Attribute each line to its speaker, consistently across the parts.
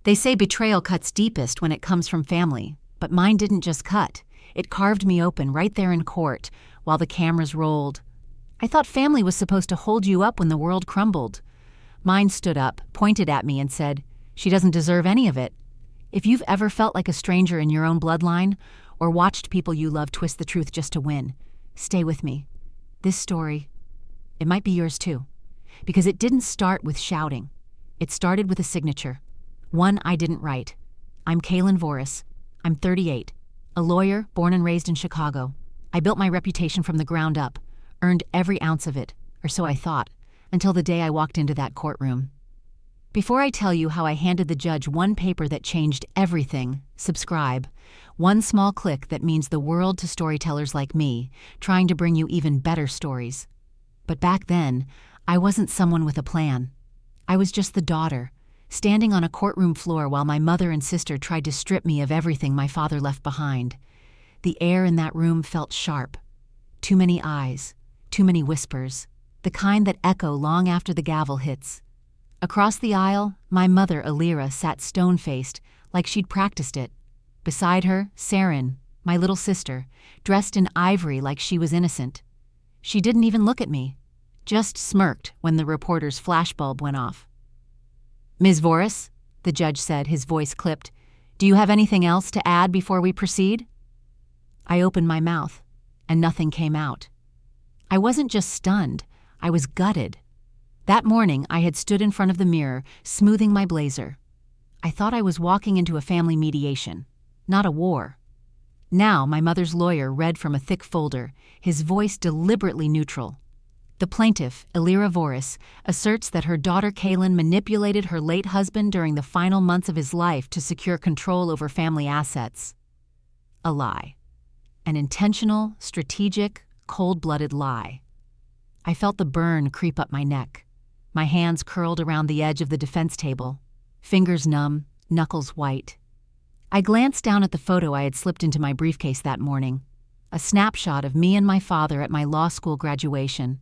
Speaker 1: They say betrayal cuts deepest when it comes from family, but mine didn't just cut. It carved me open right there in court while the cameras rolled. I thought family was supposed to hold you up when the world crumbled. Mine stood up, pointed at me, and said, "She doesn't deserve any of it." If you've ever felt like a stranger in your own bloodline, or watched people you love twist the truth just to win, stay with me. This story, it might be yours too. Because it didn't start with shouting. It started with a signature. One I didn't write. I'm Kaelin Voris. I'm 38. A lawyer, born and raised in Chicago. I built my reputation from the ground up, earned every ounce of it, or so I thought, until the day I walked into that courtroom. Before I tell you how I handed the judge one paper that changed everything, subscribe. One small click that means the world to storytellers like me, trying to bring you even better stories. But back then, I wasn't someone with a plan. I was just the daughter, standing on a courtroom floor while my mother and sister tried to strip me of everything my father left behind. The air in that room felt sharp. Too many eyes, too many whispers, the kind that echo long after the gavel hits. Across the aisle, my mother, Alira, sat stone-faced, like she'd practiced it. Beside her, Saren, my little sister, dressed in ivory like she was innocent. She didn't even look at me, just smirked when the reporter's flashbulb went off. "Ms. Voris," the judge said, his voice clipped, "do you have anything else to add before we proceed?" I opened my mouth, and nothing came out. I wasn't just stunned, I was gutted. That morning, I had stood in front of the mirror, smoothing my blazer. I thought I was walking into a family mediation, not a war. Now, my mother's lawyer read from a thick folder, his voice deliberately neutral. The plaintiff, Alira Voris, asserts that her daughter Kaelin manipulated her late husband during the final months of his life to secure control over family assets. A lie. An intentional, strategic, cold-blooded lie. I felt the burn creep up my neck. My hands curled around the edge of the defense table, fingers numb, knuckles white. I glanced down at the photo I had slipped into my briefcase that morning, a snapshot of me and my father at my law school graduation,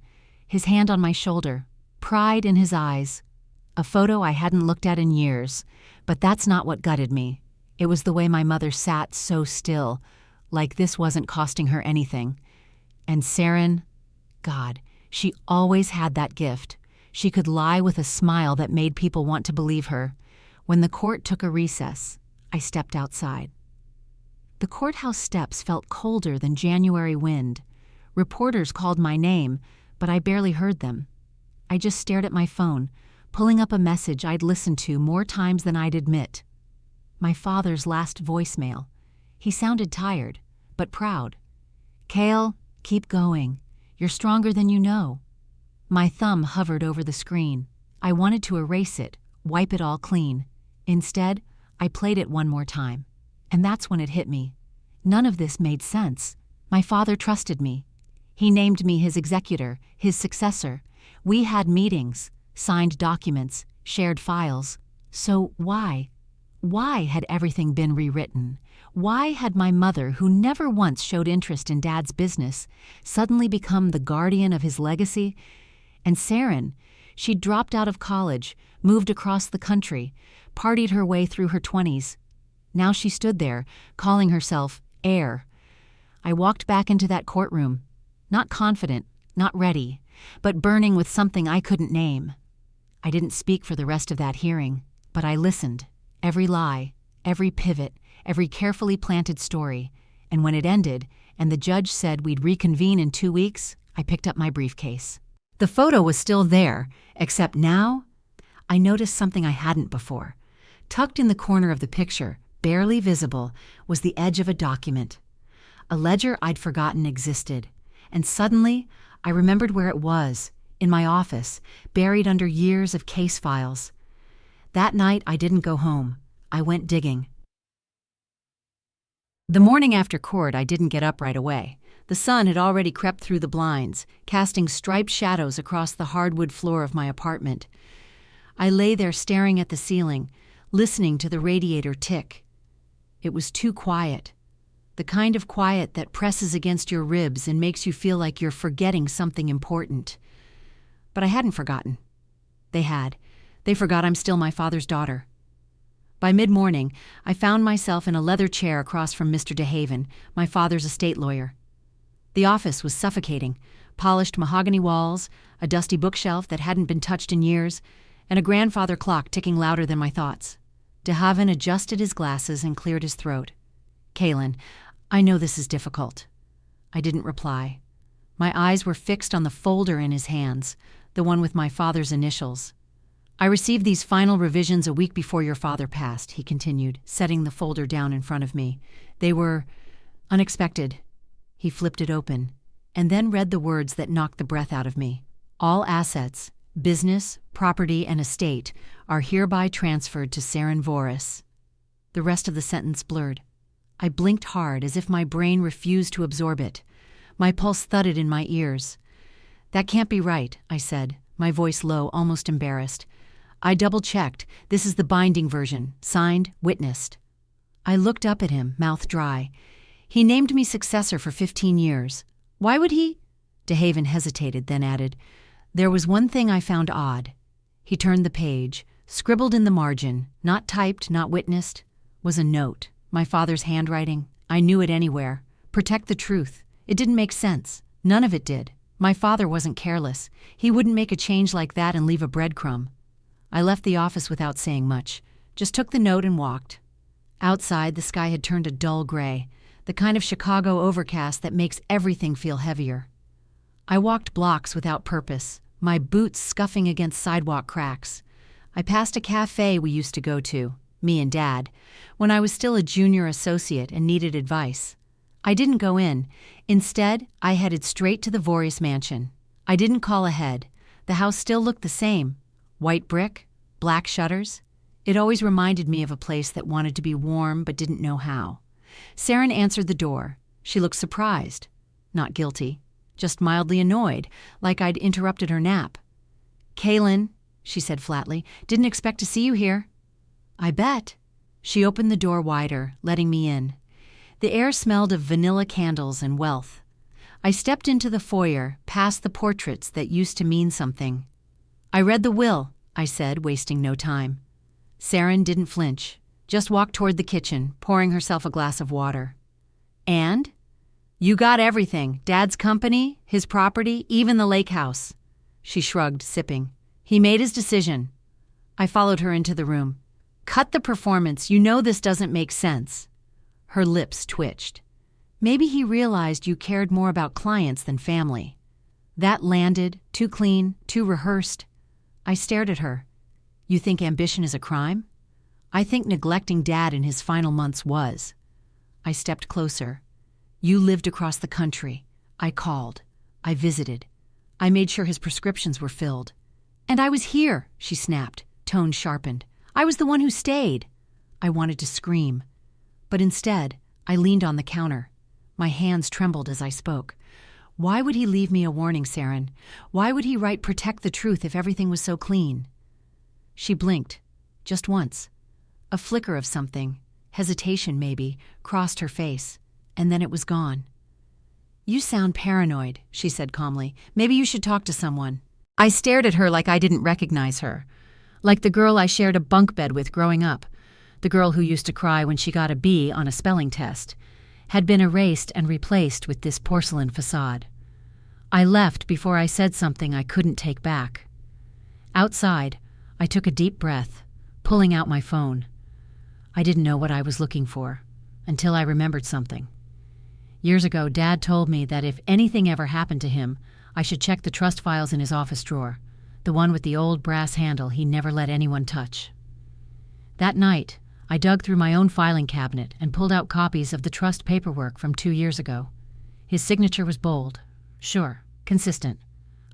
Speaker 1: his hand on my shoulder, pride in his eyes. A photo I hadn't looked at in years, but that's not what gutted me. It was the way my mother sat so still, like this wasn't costing her anything. And Saren, God, she always had that gift. She could lie with a smile that made people want to believe her. When the court took a recess, I stepped outside. The courthouse steps felt colder than January wind. Reporters called my name, but I barely heard them. I just stared at my phone, pulling up a message I'd listened to more times than I'd admit. My father's last voicemail. He sounded tired, but proud. "Kael, keep going. You're stronger than you know." My thumb hovered over the screen. I wanted to erase it, wipe it all clean. Instead, I played it one more time. And that's when it hit me. None of this made sense. My father trusted me. He named me his executor, his successor. We had meetings, signed documents, shared files. So why? Why had everything been rewritten? Why had my mother, who never once showed interest in Dad's business, suddenly become the guardian of his legacy? And Saren, she'd dropped out of college, moved across the country, partied her way through her 20s. Now she stood there, calling herself heir. I walked back into that courtroom, not confident, not ready, but burning with something I couldn't name. I didn't speak for the rest of that hearing, but I listened. Every lie, every pivot, every carefully planted story. And when it ended, and the judge said we'd reconvene in 2 weeks, I picked up my briefcase. The photo was still there, except now, I noticed something I hadn't before. Tucked in the corner of the picture, barely visible, was the edge of a document. A ledger I'd forgotten existed. And suddenly, I remembered where it was, in my office, buried under years of case files. That night, I didn't go home. I went digging. The morning after court, I didn't get up right away. The sun had already crept through the blinds, casting striped shadows across the hardwood floor of my apartment. I lay there staring at the ceiling, listening to the radiator tick. It was too quiet. The kind of quiet that presses against your ribs and makes you feel like you're forgetting something important. But I hadn't forgotten. They had. They forgot I'm still my father's daughter. By mid-morning, I found myself in a leather chair across from Mr. DeHaven, my father's estate lawyer. The office was suffocating. Polished mahogany walls, a dusty bookshelf that hadn't been touched in years, and a grandfather clock ticking louder than my thoughts. DeHaven adjusted his glasses and cleared his throat. "Kaelin, I know this is difficult." I didn't reply. My eyes were fixed on the folder in his hands, the one with my father's initials. "I received these final revisions a week before your father passed," he continued, setting the folder down in front of me. "They were unexpected." He flipped it open, and then read the words that knocked the breath out of me. "All assets, business, property, and estate are hereby transferred to Saren Voris." The rest of the sentence blurred. I blinked hard as if my brain refused to absorb it. My pulse thudded in my ears. "That can't be right," I said, my voice low, almost embarrassed. "I double-checked. This is the binding version. Signed, witnessed." I looked up at him, mouth dry. "He named me successor for 15 years. Why would he?" DeHaven hesitated, then added, "There was one thing I found odd." He turned the page. Scribbled in the margin, not typed, not witnessed, was a note. My father's handwriting. I knew it anywhere. Protect the truth. It didn't make sense. None of it did. My father wasn't careless. He wouldn't make a change like that and leave a breadcrumb. I left the office without saying much, just took the note and walked. Outside, the sky had turned a dull gray, the kind of Chicago overcast that makes everything feel heavier. I walked blocks without purpose, my boots scuffing against sidewalk cracks. I passed a cafe we used to go to, me and Dad, when I was still a junior associate and needed advice. I didn't go in. Instead, I headed straight to the Voris mansion. I didn't call ahead. The house still looked the same. White brick, black shutters. It always reminded me of a place that wanted to be warm but didn't know how. Saren answered the door. She looked surprised. Not guilty. Just mildly annoyed, like I'd interrupted her nap. "Kaelin," she said flatly, "didn't expect to see you here." "I bet." She opened the door wider, letting me in. The air smelled of vanilla candles and wealth. I stepped into the foyer, past the portraits that used to mean something. "I read the will," I said, wasting no time. Saren didn't flinch, just walked toward the kitchen, pouring herself a glass of water. "And?" "You got everything. Dad's company, his property, even the lake house." She shrugged, sipping. "He made his decision." I followed her into the room. "Cut the performance. You know this doesn't make sense." Her lips twitched. "Maybe he realized you cared more about clients than family." That landed, too clean, too rehearsed. I stared at her. "You think ambition is a crime?" "I think neglecting Dad in his final months was." I stepped closer. "You lived across the country. I called. I visited. I made sure his prescriptions were filled." "And I was here," she snapped, tone sharpened. "I was the one who stayed." I wanted to scream. But instead, I leaned on the counter. My hands trembled as I spoke. Why would he leave me a warning, Saren? Why would he write "protect the truth" if everything was so clean? She blinked, just once. A flicker of something, hesitation maybe, crossed her face, and then it was gone. "You sound paranoid," she said calmly. "Maybe you should talk to someone." I stared at her like I didn't recognize her. Like the girl I shared a bunk bed with growing up. The girl who used to cry when she got a B on a spelling test. Had been erased and replaced with this porcelain facade. I left before I said something I couldn't take back. Outside, I took a deep breath, pulling out my phone. I didn't know what I was looking for, until I remembered something. Years ago, Dad told me that if anything ever happened to him, I should check the trust files in his office drawer, the one with the old brass handle he never let anyone touch. That night, I dug through my own filing cabinet and pulled out copies of the trust paperwork from 2 years ago. His signature was bold. Sure, consistent.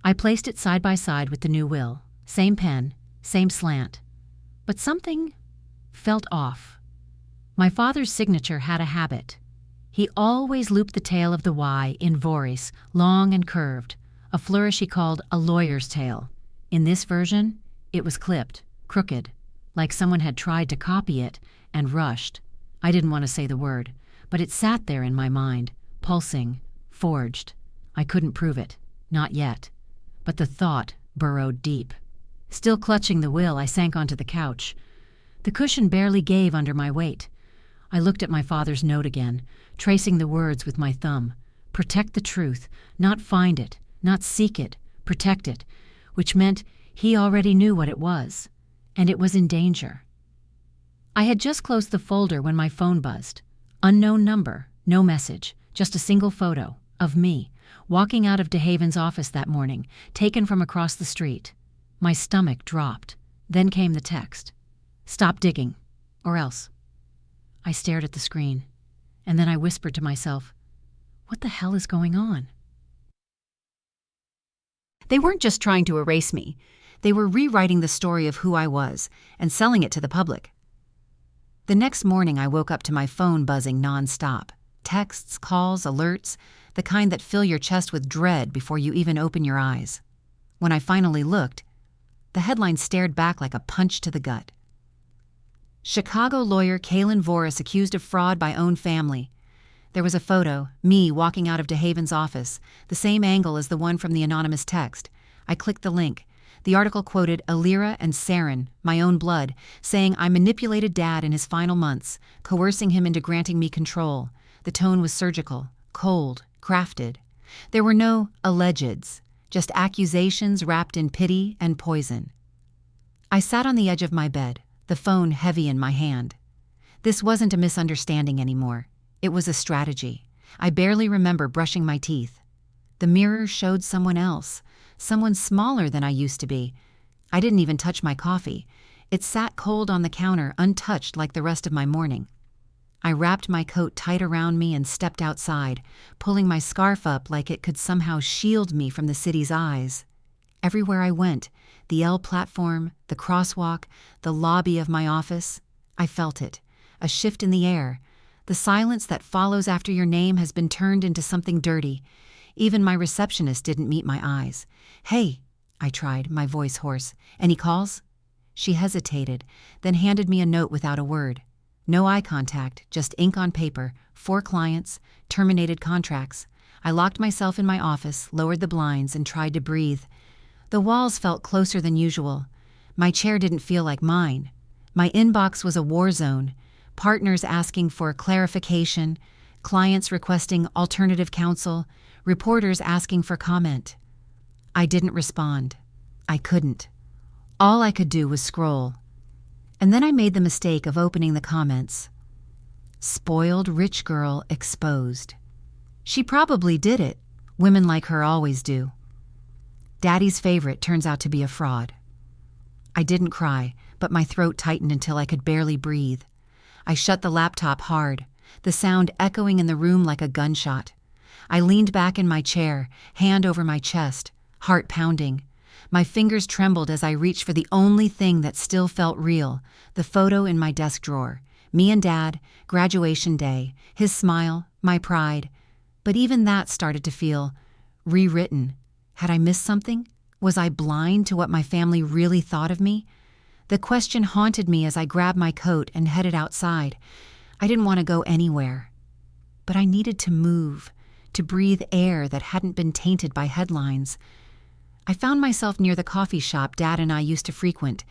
Speaker 1: I placed it side by side with the new will. Same pen, same slant. But something felt off. My father's signature had a habit. He always looped the tail of the Y in Voris, long and curved, a flourish he called a lawyer's tail. In this version, it was clipped, crooked, like someone had tried to copy it and rushed. I didn't want to say the word, but it sat there in my mind, pulsing, forged. I couldn't prove it, not yet. But the thought burrowed deep. Still clutching the will, I sank onto the couch. The cushion barely gave under my weight. I looked at my father's note again, tracing the words with my thumb. Protect the truth, not find it, not seek it, protect it, which meant he already knew what it was, and it was in danger. I had just closed the folder when my phone buzzed. Unknown number, no message, just a single photo of me, walking out of DeHaven's office that morning, taken from across the street. My stomach dropped. Then came the text. Stop digging, or else. I stared at the screen, and then I whispered to myself, what the hell is going on? They weren't just trying to erase me. They were rewriting the story of who I was and selling it to the public. The next morning I woke up to my phone buzzing nonstop. Texts, calls, alerts, the kind that fill your chest with dread before you even open your eyes. When I finally looked, the headline stared back like a punch to the gut. Chicago lawyer Kaelin Voris accused of fraud by own family. There was a photo, me walking out of DeHaven's office, the same angle as the one from the anonymous text. I clicked the link. The article quoted Alira and Saren, my own blood, saying I manipulated Dad in his final months, coercing him into granting me control. The tone was surgical, cold, crafted. There were no allegeds, just accusations wrapped in pity and poison. I sat on the edge of my bed, the phone heavy in my hand. This wasn't a misunderstanding anymore. It was a strategy. I barely remember brushing my teeth. The mirror showed someone else, someone smaller than I used to be. I didn't even touch my coffee. It sat cold on the counter, untouched like the rest of my morning. I wrapped my coat tight around me and stepped outside, pulling my scarf up like it could somehow shield me from the city's eyes. Everywhere I went, the L platform, the crosswalk, the lobby of my office, I felt it, a shift in the air. The silence that follows after your name has been turned into something dirty. Even my receptionist didn't meet my eyes. Hey, I tried, my voice hoarse. Any calls? She hesitated, then handed me a note without a word. No eye contact, just ink on paper, 4 clients, terminated contracts. I locked myself in my office, lowered the blinds, and tried to breathe. The walls felt closer than usual. My chair didn't feel like mine. My inbox was a war zone. Partners asking for clarification, clients requesting alternative counsel, reporters asking for comment. I didn't respond. I couldn't. All I could do was scroll. And then I made the mistake of opening the comments. Spoiled rich girl exposed. She probably did it. Women like her always do. Daddy's favorite turns out to be a fraud. I didn't cry, but my throat tightened until I could barely breathe. I shut the laptop hard, the sound echoing in the room like a gunshot. I leaned back in my chair, hand over my chest, heart pounding. My fingers trembled as I reached for the only thing that still felt real, the photo in my desk drawer. Me and Dad, graduation day, his smile, my pride. But even that started to feel rewritten. Had I missed something? Was I blind to what my family really thought of me? The question haunted me as I grabbed my coat and headed outside. I didn't want to go anywhere. But I needed to move, to breathe air that hadn't been tainted by headlines. I found myself near the coffee shop Dad and I used to frequent,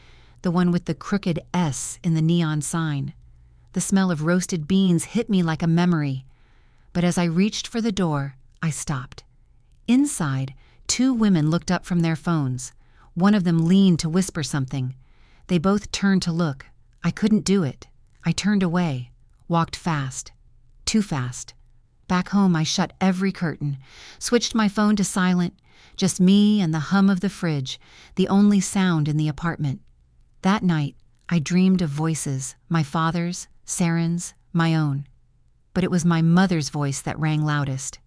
Speaker 1: the one with the crooked S in the neon sign. The smell of roasted beans hit me like a memory. But as I reached for the door, I stopped. Inside, 2 women looked up from their phones. One of them leaned to whisper something. They both turned to look. I couldn't do it. I turned away, walked fast. Too fast. Back home, I shut every curtain, switched my phone to silent, just me and the hum of the fridge, the only sound in the apartment. That night, I dreamed of voices, my father's, Saren's, my own. But it was my mother's voice that rang loudest.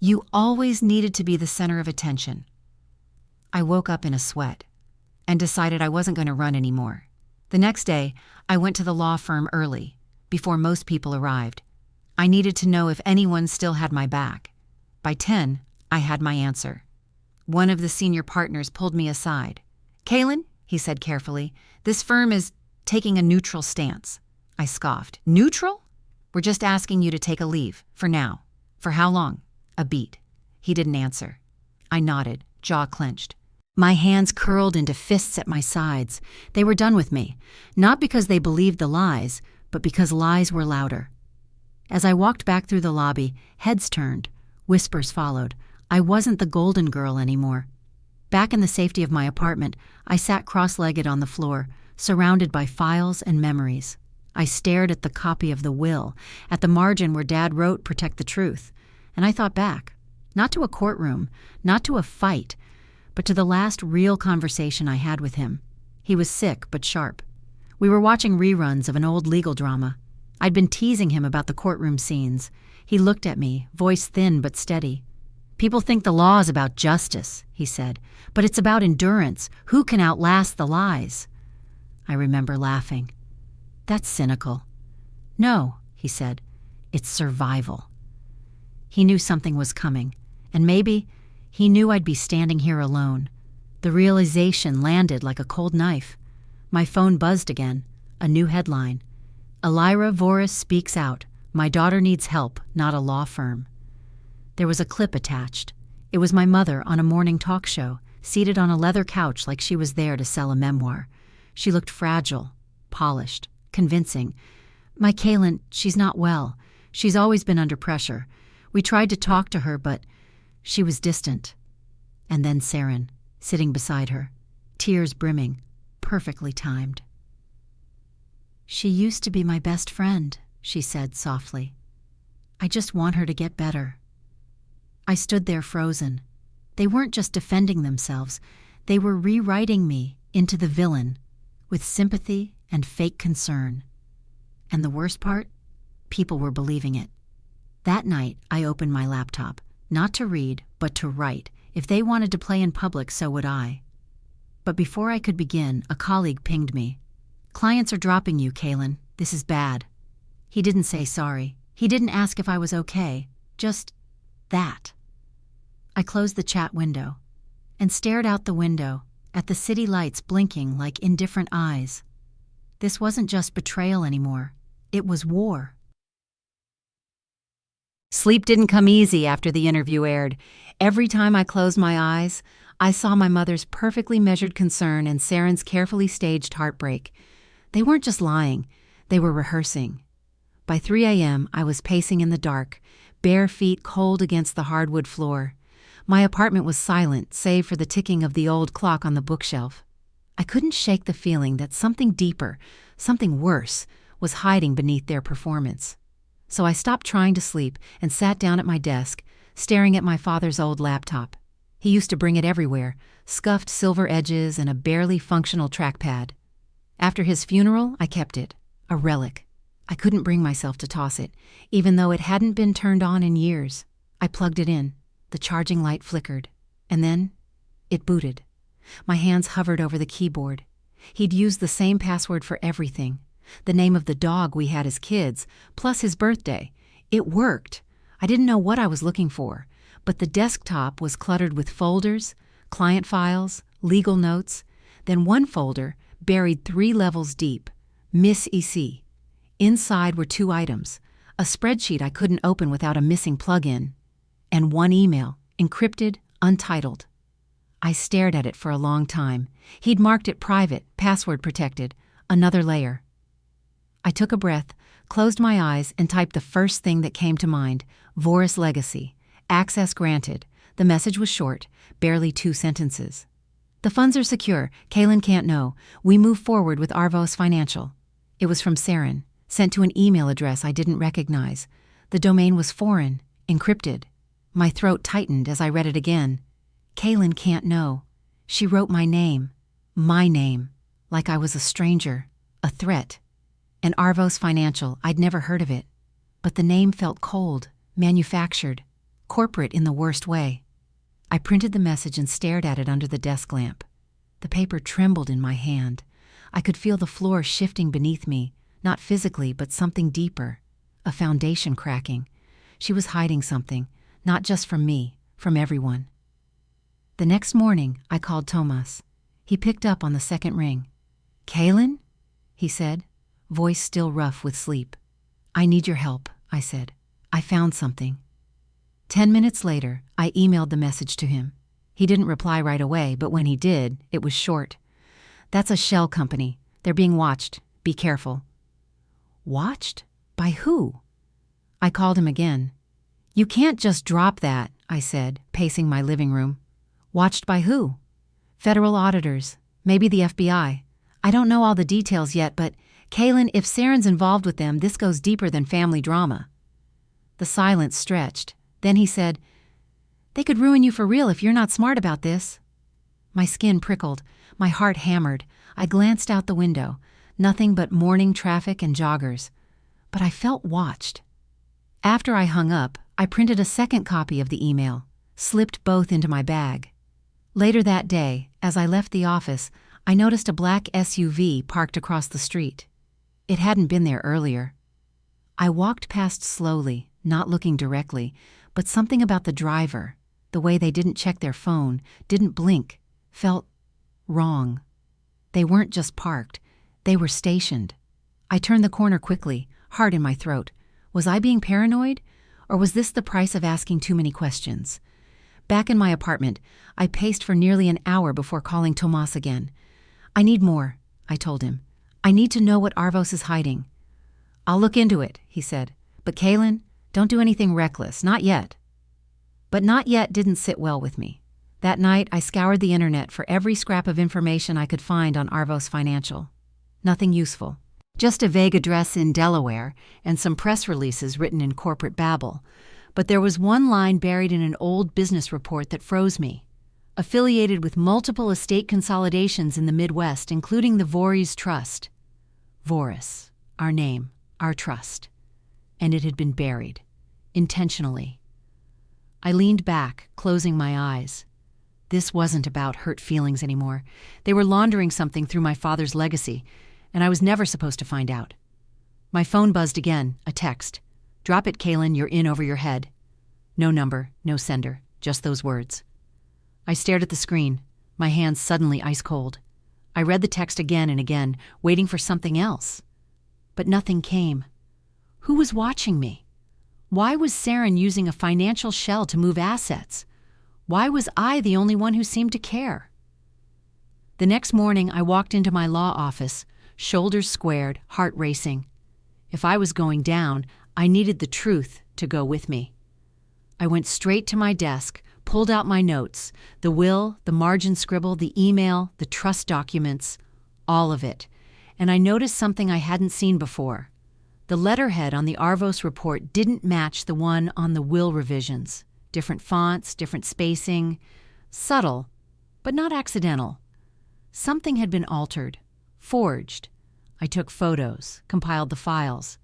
Speaker 1: You always needed to be the center of attention. I woke up in a sweat and decided I wasn't going to run anymore. The next day, I went to the law firm early, before most people arrived. I needed to know if anyone still had my back. By 10, I had my answer. One of the senior partners pulled me aside. Kaelin, he said carefully, this firm is taking a neutral stance. I scoffed. Neutral? We're just asking you to take a leave, for now. For how long? A beat. He didn't answer. I nodded, jaw clenched. My hands curled into fists at my sides. They were done with me, not because they believed the lies, but because lies were louder. As I walked back through the lobby, heads turned, whispers followed. I wasn't the golden girl anymore. Back in the safety of my apartment, I sat cross-legged on the floor, surrounded by files and memories. I stared at the copy of the will, at the margin where Dad wrote "Protect the Truth," and I thought back, not to a courtroom, not to a fight, but to the last real conversation I had with him. He was sick but sharp. We were watching reruns of an old legal drama. I'd been teasing him about the courtroom scenes. He looked at me, voice thin but steady. "People think the law is about justice," he said, "but it's about endurance. Who can outlast the lies?" I remember laughing. "That's cynical." "No," he said, "it's survival." He knew something was coming, and maybe he knew I'd be standing here alone. The realization landed like a cold knife. My phone buzzed again, a new headline. "Elira Voris speaks out. My daughter needs help, not a law firm." There was a clip attached. It was my mother on a morning talk show, seated on a leather couch like she was there to sell a memoir. She looked fragile, polished, convincing. "My Kaelin, she's not well. She's always been under pressure. We tried to talk to her, but she was distant." And then Saren, sitting beside her, tears brimming, perfectly timed. "She used to be my best friend," she said softly. "I just want her to get better." I stood there frozen. They weren't just defending themselves. They were rewriting me into the villain, with sympathy and fake concern. And the worst part? People were believing it. That night, I opened my laptop, not to read, but to write. If they wanted to play in public, so would I. But before I could begin, a colleague pinged me. "Clients are dropping you, Kaelin. This is bad." He didn't say sorry. He didn't ask if I was okay. Just that. I closed the chat window and stared out the window at the city lights blinking like indifferent eyes. This wasn't just betrayal anymore. It was war. Sleep didn't come easy after the interview aired. Every time I closed my eyes, I saw my mother's perfectly measured concern and Saren's carefully staged heartbreak. They weren't just lying, they were rehearsing. By 3 a.m., I was pacing in the dark, bare feet cold against the hardwood floor. My apartment was silent, save for the ticking of the old clock on the bookshelf. I couldn't shake the feeling that something deeper, something worse, was hiding beneath their performance. So I stopped trying to sleep and sat down at my desk, staring at my father's old laptop. He used to bring it everywhere, scuffed silver edges and a barely functional trackpad. After his funeral, I kept it, a relic. I couldn't bring myself to toss it, even though it hadn't been turned on in years. I plugged it in. The charging light flickered, and then it booted. My hands hovered over the keyboard. He'd used the same password for everything. The name of the dog we had as kids, plus his birthday. It worked. I didn't know what I was looking for, but the desktop was cluttered with folders, client files, legal notes. Then one folder, buried 3 levels deep, Miss EC. Inside were 2 items, a spreadsheet I couldn't open without a missing plug-in, and 1 email, encrypted, untitled. I stared at it for a long time. He'd marked it private, password protected, another layer. I took a breath, closed my eyes, and typed the first thing that came to mind, Voris Legacy, access granted. The message was short, barely 2 sentences. "The funds are secure. Kaelin can't know. We move forward with Arvos Financial." It was from Saren, sent to an email address I didn't recognize. The domain was foreign, encrypted. My throat tightened as I read it again. Kaelin can't know. She wrote my name, like I was a stranger, a threat. And Arvos Financial, I'd never heard of it. But the name felt cold, manufactured, corporate in the worst way. I printed the message and stared at it under the desk lamp. The paper trembled in my hand. I could feel the floor shifting beneath me, not physically, but something deeper, a foundation cracking. She was hiding something, not just from me, from everyone. The next morning, I called Tomas. He picked up on the second ring. "Kaelin?" he said, voice still rough with sleep. "I need your help," I said. "I found something." 10 minutes later, I emailed the message to him. He didn't reply right away, but when he did, it was short. "That's a shell company. They're being watched. Be careful." Watched? By who? I called him again. "You can't just drop that," I said, pacing my living room. "Watched by who?" "Federal auditors. Maybe the FBI. I don't know all the details yet, but Kaelin, if Saren's involved with them, this goes deeper than family drama." The silence stretched. Then he said, "They could ruin you for real if you're not smart about this." My skin prickled. My heart hammered. I glanced out the window. Nothing but morning traffic and joggers. But I felt watched. After I hung up, I printed a second copy of the email, slipped both into my bag. Later that day, as I left the office, I noticed a black SUV parked across the street. It hadn't been there earlier. I walked past slowly, not looking directly, but something about the driver, the way they didn't check their phone, didn't blink, felt wrong. They weren't just parked, they were stationed. I turned the corner quickly, heart in my throat. Was I being paranoid? Or was this the price of asking too many questions? Back in my apartment, I paced for nearly an hour before calling Tomas again. "I need more," I told him. "I need to know what Arvos is hiding." "I'll look into it," he said. "But Kaelin, don't do anything reckless, not yet." But not yet didn't sit well with me. That night, I scoured the internet for every scrap of information I could find on Arvos Financial. Nothing useful. Just a vague address in Delaware and some press releases written in corporate babble. But there was one line buried in an old business report that froze me. Affiliated with multiple estate consolidations in the Midwest, including the Voorhees Trust. Voris, our name, our trust. And it had been buried. Intentionally. I leaned back, closing my eyes. This wasn't about hurt feelings anymore. They were laundering something through my father's legacy, and I was never supposed to find out. My phone buzzed again, a text. "Drop it, Kaelin, you're in over your head." No number, no sender, just those words. I stared at the screen, my hands suddenly ice cold. I read the text again and again, waiting for something else. But nothing came. Who was watching me? Why was Saren using a financial shell to move assets? Why was I the only one who seemed to care? The next morning, I walked into my law office, shoulders squared, heart racing. If I was going down, I needed the truth to go with me. I went straight to my desk, pulled out my notes, the will, the margin scribble, the email, the trust documents, all of it. And I noticed something I hadn't seen before. The letterhead on the Arvos report didn't match the one on the will revisions. Different fonts, different spacing. Subtle, but not accidental. Something had been altered, forged. I took photos, compiled the files.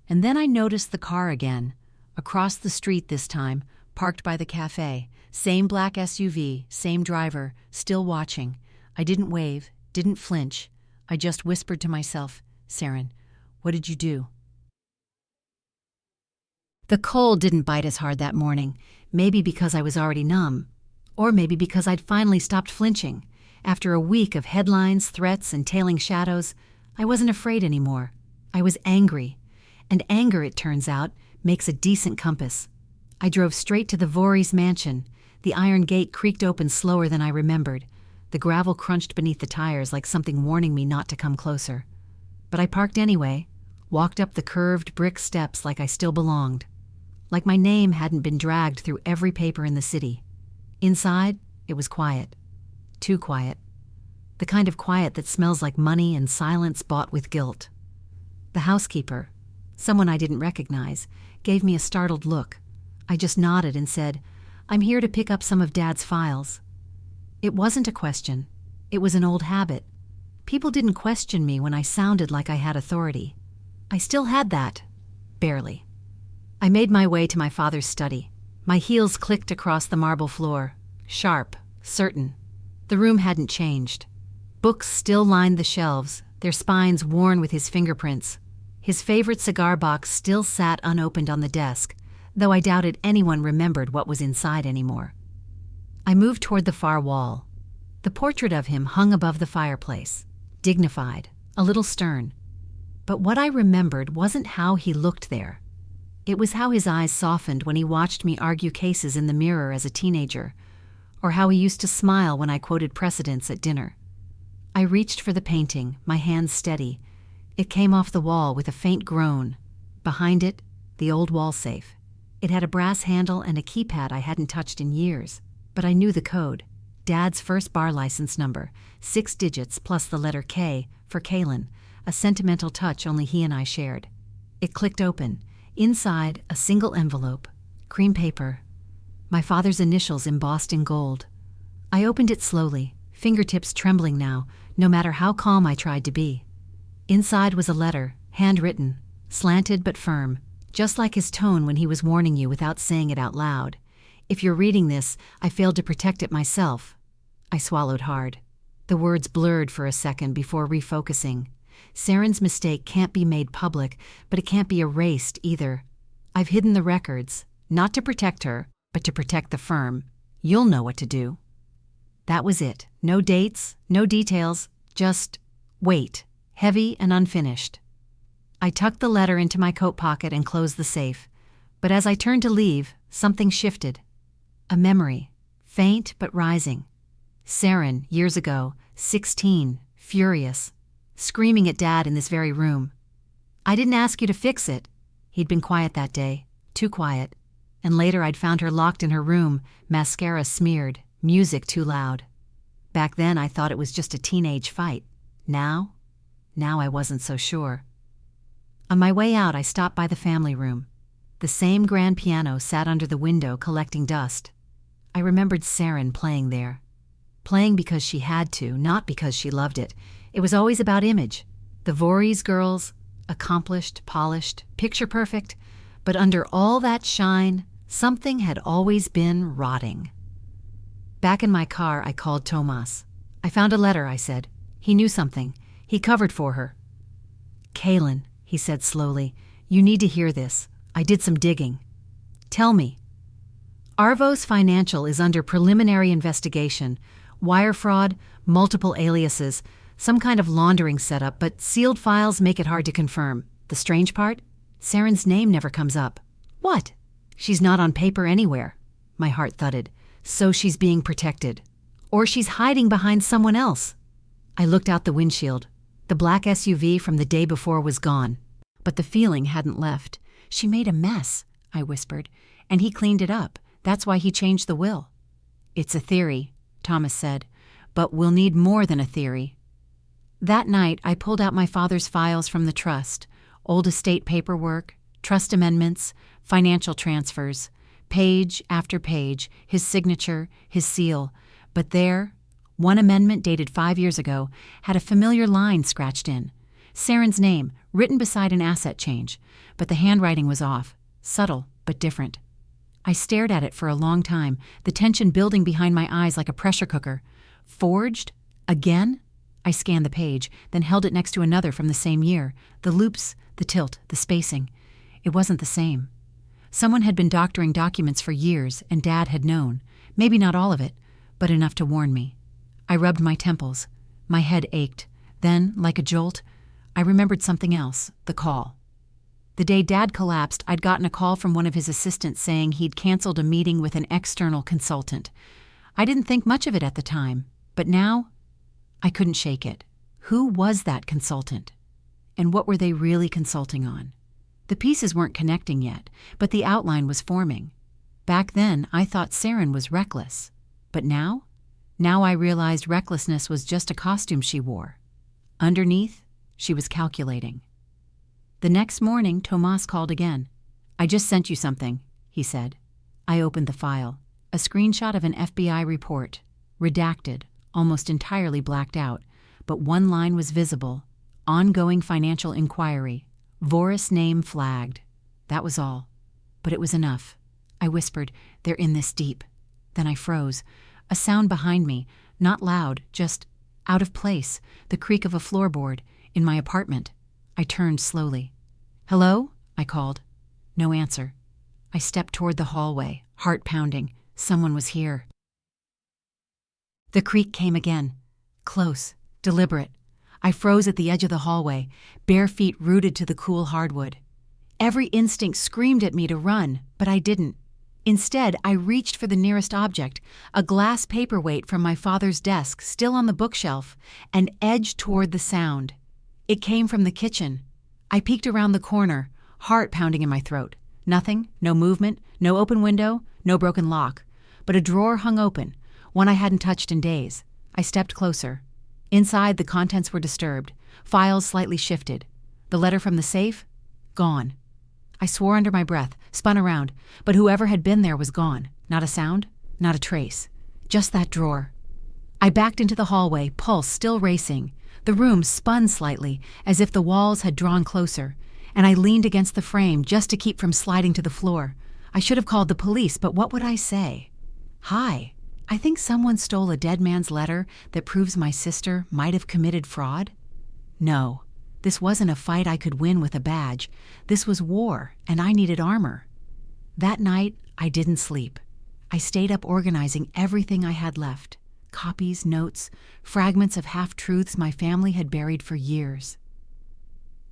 Speaker 1: And then I noticed the car again, across the street this time, parked by the cafe. Same black SUV, same driver, still watching. I didn't wave, didn't flinch. I just whispered to myself, "Saren, what did you do?" The cold didn't bite as hard that morning, maybe because I was already numb, or maybe because I'd finally stopped flinching. After a week of headlines, threats, and tailing shadows, I wasn't afraid anymore. I was angry. And anger, it turns out, makes a decent compass. I drove straight to the Voorhees mansion. The iron gate creaked open slower than I remembered. The gravel crunched beneath the tires like something warning me not to come closer. But I parked anyway, walked up the curved brick steps like I still belonged. Like my name hadn't been dragged through every paper in the city. Inside, it was quiet. Too quiet. The kind of quiet that smells like money and silence bought with guilt. The housekeeper, someone I didn't recognize, gave me a startled look. I just nodded and said, "I'm here to pick up some of Dad's files." It wasn't a question. It was an old habit. People didn't question me when I sounded like I had authority. I still had that. Barely. I made my way to my father's study. My heels clicked across the marble floor. Sharp, certain. The room hadn't changed. Books still lined the shelves, their spines worn with his fingerprints. His favorite cigar box still sat unopened on the desk, though I doubted anyone remembered what was inside anymore. I moved toward the far wall. The portrait of him hung above the fireplace, dignified, a little stern. But what I remembered wasn't how he looked there. It was how his eyes softened when he watched me argue cases in the mirror as a teenager, or how he used to smile when I quoted precedents at dinner. I reached for the painting, my hands steady. It came off the wall with a faint groan. Behind it, the old wall safe. It had a brass handle and a keypad I hadn't touched in years, but I knew the code. Dad's first bar license number, 6 digits plus the letter K for Kaelin, a sentimental touch only he and I shared. It clicked open. Inside, a single envelope, cream paper, my father's initials embossed in gold. I opened it slowly, fingertips trembling now, no matter how calm I tried to be. Inside was a letter, handwritten, slanted but firm, just like his tone when he was warning you without saying it out loud. If you're reading this, I failed to protect it myself. I swallowed hard. The words blurred for a second before refocusing. Saren's mistake can't be made public, but it can't be erased either. I've hidden the records, not to protect her, but to protect the firm. You'll know what to do. That was it. No dates, no details, just weight, heavy and unfinished. I tucked the letter into my coat pocket and closed the safe. But as I turned to leave, something shifted. A memory, faint but rising. Saren, years ago, 16, furious, screaming at Dad in this very room. I didn't ask you to fix it. He'd been quiet that day, too quiet. And later I'd found her locked in her room, mascara smeared, music too loud. Back then I thought it was just a teenage fight. Now I wasn't so sure. On my way out, I stopped by the family room. The same grand piano sat under the window collecting dust. I remembered Saren playing there. Playing because she had to, not because she loved it. It was always about image. The Voorhees girls, accomplished, polished, picture perfect. But under all that shine, something had always been rotting. Back in my car, I called Tomas. I found a letter, I said. He knew something. He covered for her. Kaelin, he said slowly, you need to hear this. I did some digging. Tell me. Arvos Financial is under preliminary investigation. Wire fraud, multiple aliases, some kind of laundering setup, but sealed files make it hard to confirm. The strange part? Saren's name never comes up. What? She's not on paper anywhere. My heart thudded. So she's being protected. Or she's hiding behind someone else. I looked out the windshield. The black SUV from the day before was gone. But the feeling hadn't left. She made a mess, I whispered, and he cleaned it up. That's why he changed the will. It's a theory, Thomas said, but we'll need more than a theory. That night, I pulled out my father's files from the trust, old estate paperwork, trust amendments, financial transfers, page after page, his signature, his seal. But there, one amendment dated 5 years ago had a familiar line scratched in. Saren's name, written beside an asset change, but the handwriting was off, subtle but different. I stared at it for a long time, the tension building behind my eyes like a pressure cooker. Forged? Again? I scanned the page, then held it next to another from the same year. The loops, the tilt, the spacing. It wasn't the same. Someone had been doctoring documents for years, and Dad had known. Maybe not all of it, but enough to warn me. I rubbed my temples. My head ached. Then, like a jolt, I remembered something else, the call. The day Dad collapsed, I'd gotten a call from one of his assistants saying he'd canceled a meeting with an external consultant. I didn't think much of it at the time, but now I couldn't shake it. Who was that consultant? And what were they really consulting on? The pieces weren't connecting yet, but the outline was forming. Back then, I thought Saren was reckless. But now? Now I realized recklessness was just a costume she wore. Underneath, she was calculating. The next morning, Tomas called again. I just sent you something, he said. I opened the file. A screenshot of an FBI report. Redacted, almost entirely blacked out, but one line was visible. Ongoing financial inquiry. Voris name flagged. That was all. But it was enough. I whispered, they're in this deep. Then I froze. A sound behind me, not loud, just out of place, the creak of a floorboard, in my apartment. I turned slowly. Hello? I called. No answer. I stepped toward the hallway, heart pounding. Someone was here. The creak came again. Close, deliberate. I froze at the edge of the hallway, bare feet rooted to the cool hardwood. Every instinct screamed at me to run, but I didn't. Instead, I reached for the nearest object, a glass paperweight from my father's desk still on the bookshelf, and edged toward the sound. It came from the kitchen. I peeked around the corner, heart pounding in my throat. Nothing, no movement, no open window, no broken lock. But a drawer hung open, one I hadn't touched in days. I stepped closer. Inside, the contents were disturbed, files slightly shifted. The letter from the safe? Gone. I swore under my breath, spun around, but whoever had been there was gone. Not a sound, not a trace. Just that drawer. I backed into the hallway, pulse still racing. The room spun slightly, as if the walls had drawn closer, and I leaned against the frame just to keep from sliding to the floor. I should have called the police, but what would I say? Hi, I think someone stole a dead man's letter that proves my sister might have committed fraud? No, this wasn't a fight I could win with a badge. This was war, and I needed armor. That night, I didn't sleep. I stayed up organizing everything I had left. Copies, notes, fragments of half-truths my family had buried for years.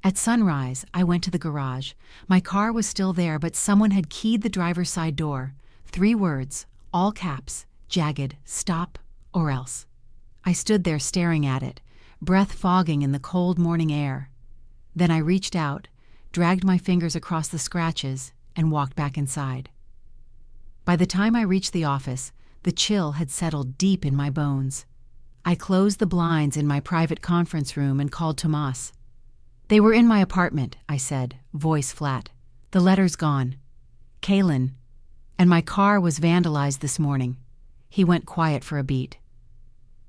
Speaker 1: At sunrise, I went to the garage. My car was still there, but someone had keyed the driver's side door. 3 words, all caps, jagged, stop or else. I stood there staring at it, breath fogging in the cold morning air. Then I reached out, dragged my fingers across the scratches, and walked back inside. By the time I reached the office, the chill had settled deep in my bones. I closed the blinds in my private conference room and called Tomas. They were in my apartment, I said, voice flat. The letter's gone. Kaelin. And my car was vandalized this morning. He went quiet for a beat.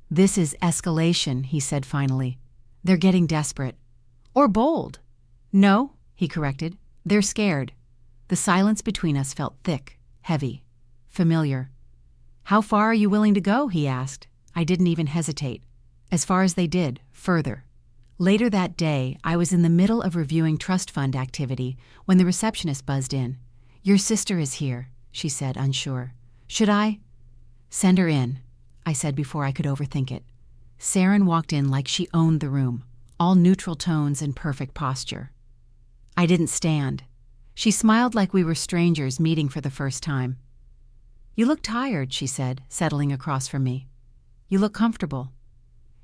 Speaker 1: This is escalation, he said finally. They're getting desperate. Or bold. No, he corrected. They're scared. The silence between us felt thick, heavy, familiar. How far are you willing to go? He asked. I didn't even hesitate. As far as they did, further. Later that day, I was in the middle of reviewing trust fund activity when the receptionist buzzed in. Your sister is here, she said, unsure. Should I? Send her in, I said before I could overthink it. Saren walked in like she owned the room, all neutral tones and perfect posture. I didn't stand. She smiled like we were strangers meeting for the first time. You look tired, she said, settling across from me. You look comfortable.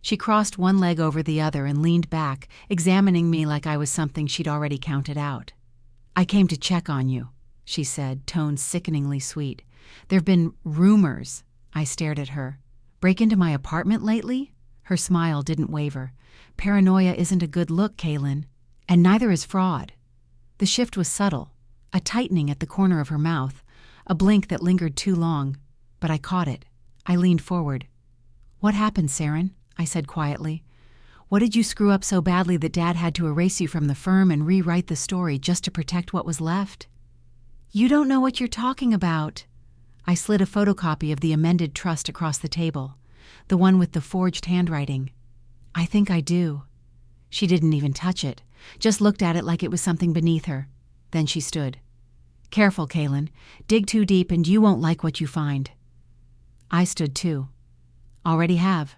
Speaker 1: She crossed one leg over the other and leaned back, examining me like I was something she'd already counted out. I came to check on you, she said, tone sickeningly sweet. There've been rumors. I stared at her. Break into my apartment lately? Her smile didn't waver. Paranoia isn't a good look, Kaelin. And neither is fraud. The shift was subtle, a tightening at the corner of her mouth, a blink that lingered too long, but I caught it. I leaned forward. What happened, Saren? I said quietly. What did you screw up so badly that Dad had to erase you from the firm and rewrite the story just to protect what was left? You don't know what you're talking about. I slid a photocopy of the amended trust across the table, the one with the forged handwriting. I think I do. She didn't even touch it, just looked at it like it was something beneath her. Then she stood. Careful, Kaelin. Dig too deep and you won't like what you find. I stood too. Already have.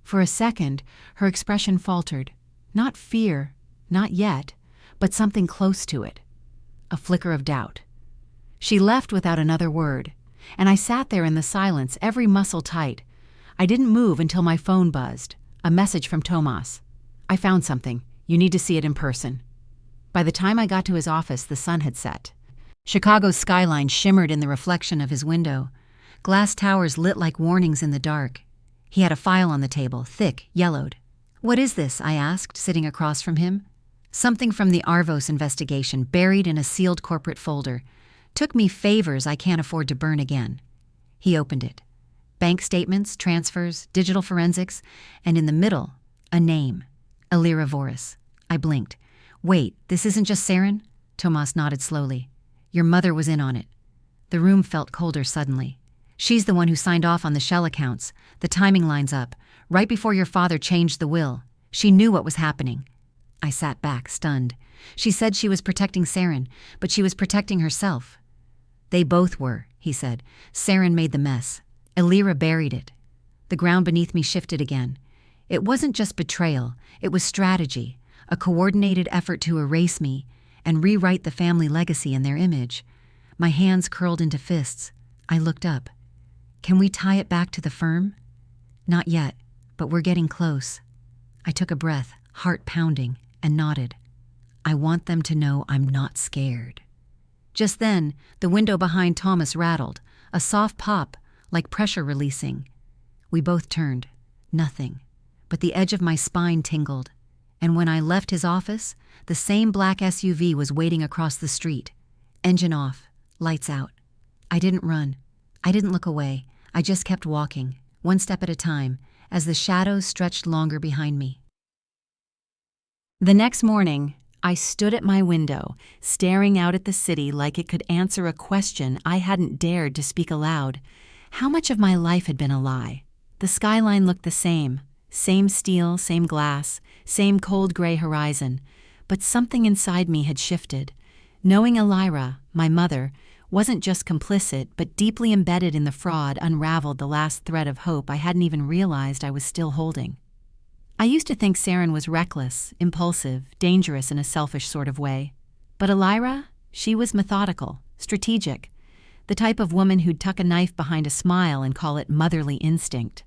Speaker 1: For a second, her expression faltered. Not fear, not yet, but something close to it. A flicker of doubt. She left without another word, and I sat there in the silence, every muscle tight. I didn't move until my phone buzzed. A message from Tomas. I found something. You need to see it in person. By the time I got to his office, the sun had set. Chicago's skyline shimmered in the reflection of his window. Glass towers lit like warnings in the dark. He had a file on the table, thick, yellowed. What is this? I asked, sitting across from him. Something from the Arvos investigation, buried in a sealed corporate folder. Took me favors I can't afford to burn again. He opened it. Bank statements, transfers, digital forensics, and in the middle, a name. Elira Voris. I blinked. Wait, this isn't just Saren? Tomas nodded slowly. Your mother was in on it. The room felt colder suddenly. She's the one who signed off on the shell accounts. The timing lines up. Right before your father changed the will. She knew what was happening. I sat back, stunned. She said she was protecting Saren, but she was protecting herself. They both were, he said. Saren made the mess. Elira buried it. The ground beneath me shifted again. It wasn't just betrayal. It was strategy, a coordinated effort to erase me and rewrite the family legacy in their image. My hands curled into fists. I looked up. Can we tie it back to the firm? Not yet, but we're getting close. I took a breath, heart pounding, and nodded. I want them to know I'm not scared. Just then, the window behind Thomas rattled, a soft pop, like pressure releasing. We both turned. Nothing. But the edge of my spine tingled. And when I left his office, the same black SUV was waiting across the street. Engine off, lights out. I didn't run. I didn't look away. I just kept walking, one step at a time, as the shadows stretched longer behind me. The next morning, I stood at my window, staring out at the city like it could answer a question I hadn't dared to speak aloud. How much of my life had been a lie? The skyline looked the same steel, same glass, same cold gray horizon, but something inside me had shifted. Knowing Elira, my mother, wasn't just complicit but deeply embedded in the fraud unraveled the last thread of hope I hadn't even realized I was still holding. I used to think Saren was reckless, impulsive, dangerous in a selfish sort of way. But Elira, she was methodical, strategic, the type of woman who'd tuck a knife behind a smile and call it motherly instinct.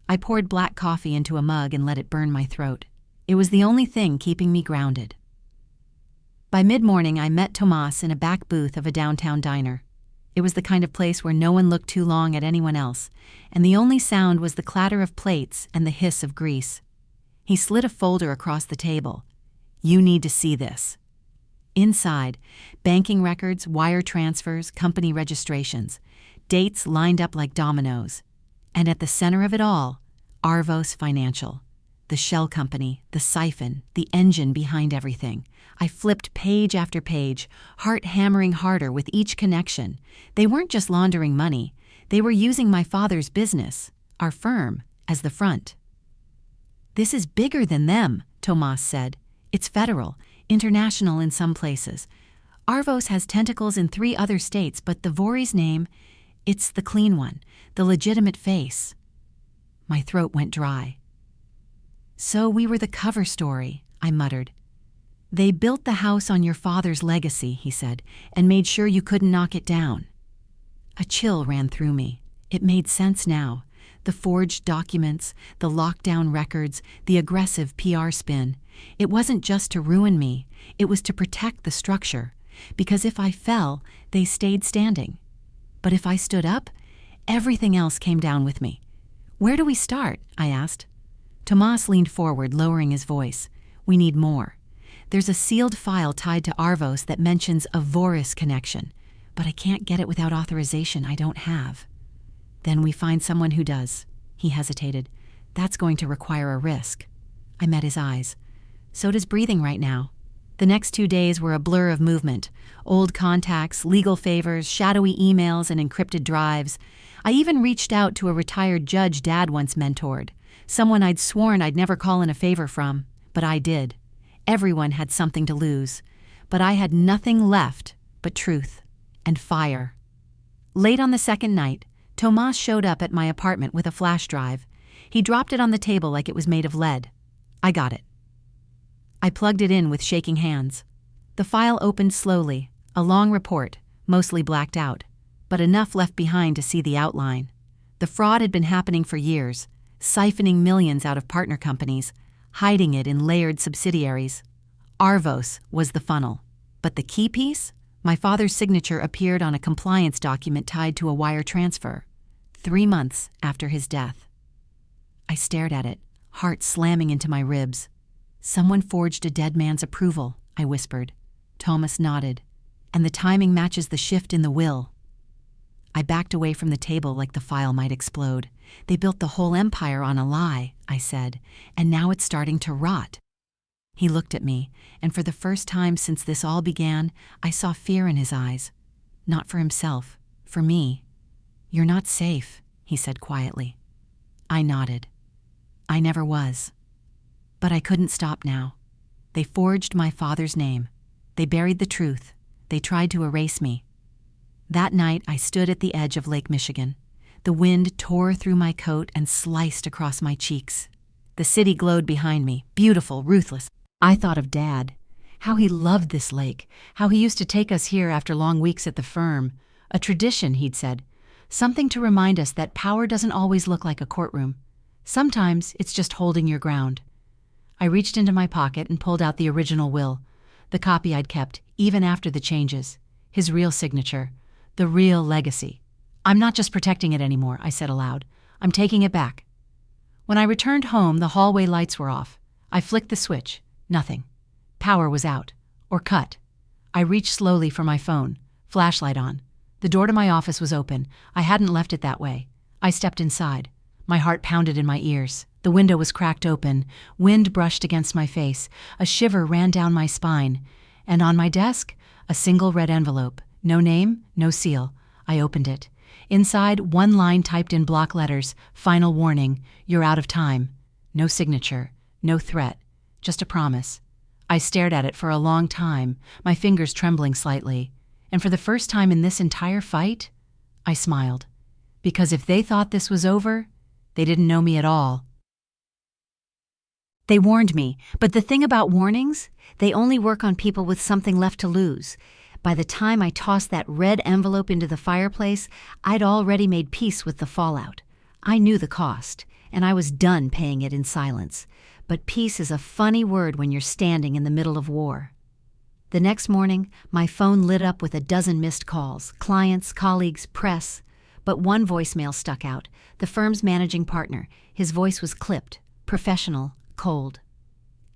Speaker 1: I poured black coffee into a mug and let it burn my throat. It was the only thing keeping me grounded. By mid-morning, I met Tomas in a back booth of a downtown diner. It was the kind of place where no one looked too long at anyone else, and the only sound was the clatter of plates and the hiss of grease. He slid a folder across the table. You need to see this. Inside, banking records, wire transfers, company registrations, dates lined up like dominoes. And at the center of it all, Arvos Financial, the shell company, the siphon, the engine behind everything. I flipped page after page, heart hammering harder with each connection. They weren't just laundering money. They were using my father's business, our firm, as the front. This is bigger than them, Tomas said. It's federal, international in some places. Arvos has tentacles in 3 other states, but the Vori's name, it's the clean one, the legitimate face. My throat went dry. So we were the cover story, I muttered. They built the house on your father's legacy, he said, and made sure you couldn't knock it down. A chill ran through me. It made sense now. The forged documents, the lockdown records, the aggressive PR spin. It wasn't just to ruin me. It was to protect the structure. Because if I fell, they stayed standing. But if I stood up, everything else came down with me. Where do we start? I asked. Tomas leaned forward, lowering his voice. We need more. There's a sealed file tied to Arvos that mentions a Voris connection, but I can't get it without authorization I don't have. Then we find someone who does. He hesitated. That's going to require a risk. I met his eyes. So does breathing right now. The next 2 days were a blur of movement. Old contacts, legal favors, shadowy emails, and encrypted drives. I even reached out to a retired judge Dad once mentored. Someone I'd sworn I'd never call in a favor from, but I did. Everyone had something to lose, but I had nothing left but truth and fire. Late on the second night, Tomas showed up at my apartment with a flash drive. He dropped it on the table like it was made of lead. I got it. I plugged it in with shaking hands. The file opened slowly, a long report, mostly blacked out, but enough left behind to see the outline. The fraud had been happening for years, siphoning millions out of partner companies, hiding it in layered subsidiaries. Arvos was the funnel. But the key piece? My father's signature appeared on a compliance document tied to a wire transfer, 3 months after his death. I stared at it, heart slamming into my ribs. Someone forged a dead man's approval, I whispered. Thomas nodded. And the timing matches the shift in the will. I backed away from the table like the file might explode. They built the whole empire on a lie, I said, and now it's starting to rot. He looked at me, and for the first time since this all began, I saw fear in his eyes. Not for himself, for me. You're not safe, he said quietly. I nodded. I never was. But I couldn't stop now. They forged my father's name. They buried the truth. They tried to erase me. That night, I stood at the edge of Lake Michigan. The wind tore through my coat and sliced across my cheeks. The city glowed behind me, beautiful, ruthless. I thought of Dad, How he loved this lake, how he used to take us here after long weeks at the firm. A tradition, he'd said. Something to remind us that power doesn't always look like a courtroom. Sometimes it's just holding your ground. I reached into my pocket and pulled out the original will, the copy I'd kept, even after the changes. His real signature, the real legacy. I'm not just protecting it anymore, I said aloud. I'm taking it back. When I returned home, the hallway lights were off. I flicked the switch. Nothing. Power was out. Or cut. I reached slowly for my phone, flashlight on. The door to my office was open. I hadn't left it that way. I stepped inside. My heart pounded in my ears. The window was cracked open. Wind brushed against my face. A shiver ran down my spine. And on my desk, a single red envelope. No name, no seal. I opened it. Inside, one line typed in block letters. Final warning. You're out of time. No signature. No threat. Just a promise. I stared at it for a long time, my fingers trembling slightly. And for the first time in this entire fight, I smiled. Because if they thought this was over, they didn't know me at all. They warned me, but the thing about warnings, they only work on people with something left to lose. By the time I tossed that red envelope into the fireplace, I'd already made peace with the fallout. I knew the cost, and I was done paying it in silence. But peace is a funny word when you're standing in the middle of war. The next morning, my phone lit up with a dozen missed calls, clients, colleagues, press. But one voicemail stuck out, the firm's managing partner. His voice was clipped, professional, cold.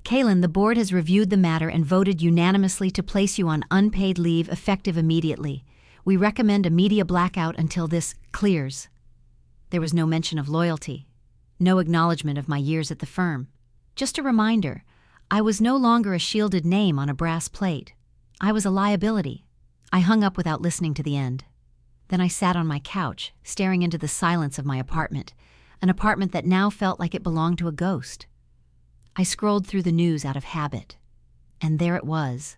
Speaker 1: Kaelin, the board has reviewed the matter and voted unanimously to place you on unpaid leave effective immediately. We recommend a media blackout until this clears. There was no mention of loyalty, no acknowledgement of my years at the firm. Just a reminder, I was no longer a shielded name on a brass plate. I was a liability. I hung up without listening to the end. Then I sat on my couch, staring into the silence of my apartment, an apartment that now felt like it belonged to a ghost. I scrolled through the news out of habit, and there it was.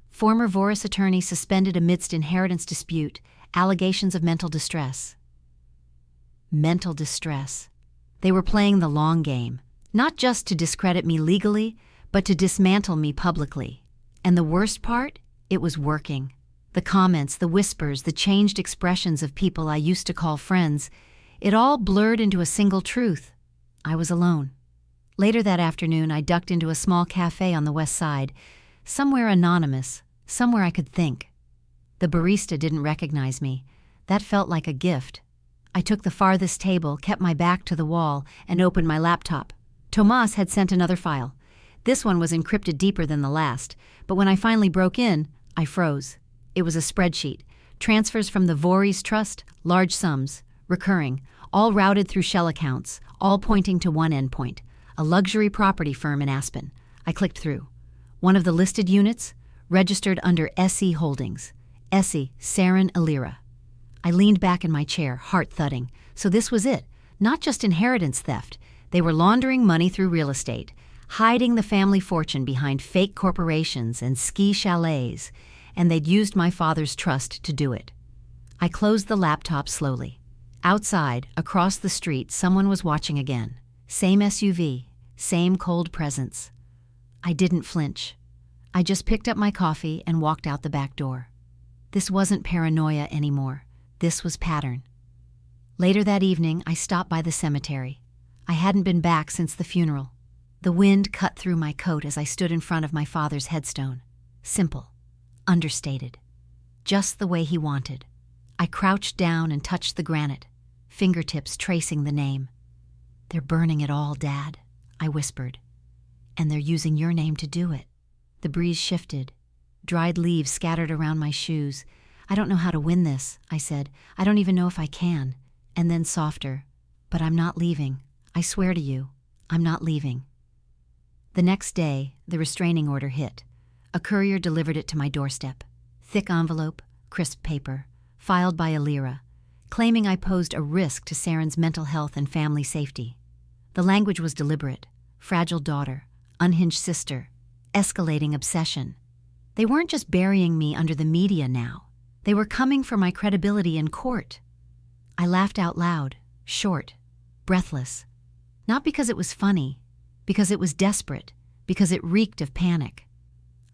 Speaker 1: Former Voris attorney suspended amidst inheritance dispute, allegations of mental distress. Mental distress. They were playing the long game, not just to discredit me legally, but to dismantle me publicly. And the worst part? It was working. The comments, the whispers, the changed expressions of people I used to call friends, it all blurred into a single truth. I was alone. Later that afternoon, I ducked into a small cafe on the west side, somewhere anonymous, somewhere I could think. The barista didn't recognize me. That felt like a gift. I took the farthest table, kept my back to the wall, and opened my laptop. Tomas had sent another file. This one was encrypted deeper than the last, but when I finally broke in, I froze. It was a spreadsheet. Transfers from the Voorhees Trust, large sums, recurring, all routed through shell accounts, all pointing to one endpoint, a luxury property firm in Aspen. I clicked through. One of the listed units, registered under SE Holdings. SE, Saren Alira. I leaned back in my chair, heart thudding. So this was it. Not just inheritance theft. They were laundering money through real estate, hiding the family fortune behind fake corporations and ski chalets, and they'd used my father's trust to do it. I closed the laptop slowly. Outside, across the street, someone was watching again. Same SUV, same cold presence. I didn't flinch. I just picked up my coffee and walked out the back door. This wasn't paranoia anymore. This was pattern. Later that evening, I stopped by the cemetery. I hadn't been back since the funeral. The wind cut through my coat as I stood in front of my father's headstone. Simple. Understated. Just the way he wanted. I crouched down and touched the granite, fingertips tracing the name. "They're burning it all, Dad," I whispered. "And they're using your name to do it." The breeze shifted. Dried leaves scattered around my shoes. "I don't know how to win this," I said. "I don't even know if I can." And then softer. "But I'm not leaving. I swear to you, I'm not leaving." The next day, the restraining order hit. A courier delivered it to my doorstep. Thick envelope, crisp paper, filed by Alira, claiming I posed a risk to Saren's mental health and family safety. The language was deliberate. Fragile daughter, unhinged sister, escalating obsession. They weren't just burying me under the media now. They were coming for my credibility in court. I laughed out loud, short, breathless. Not because it was funny, because it was desperate, because it reeked of panic.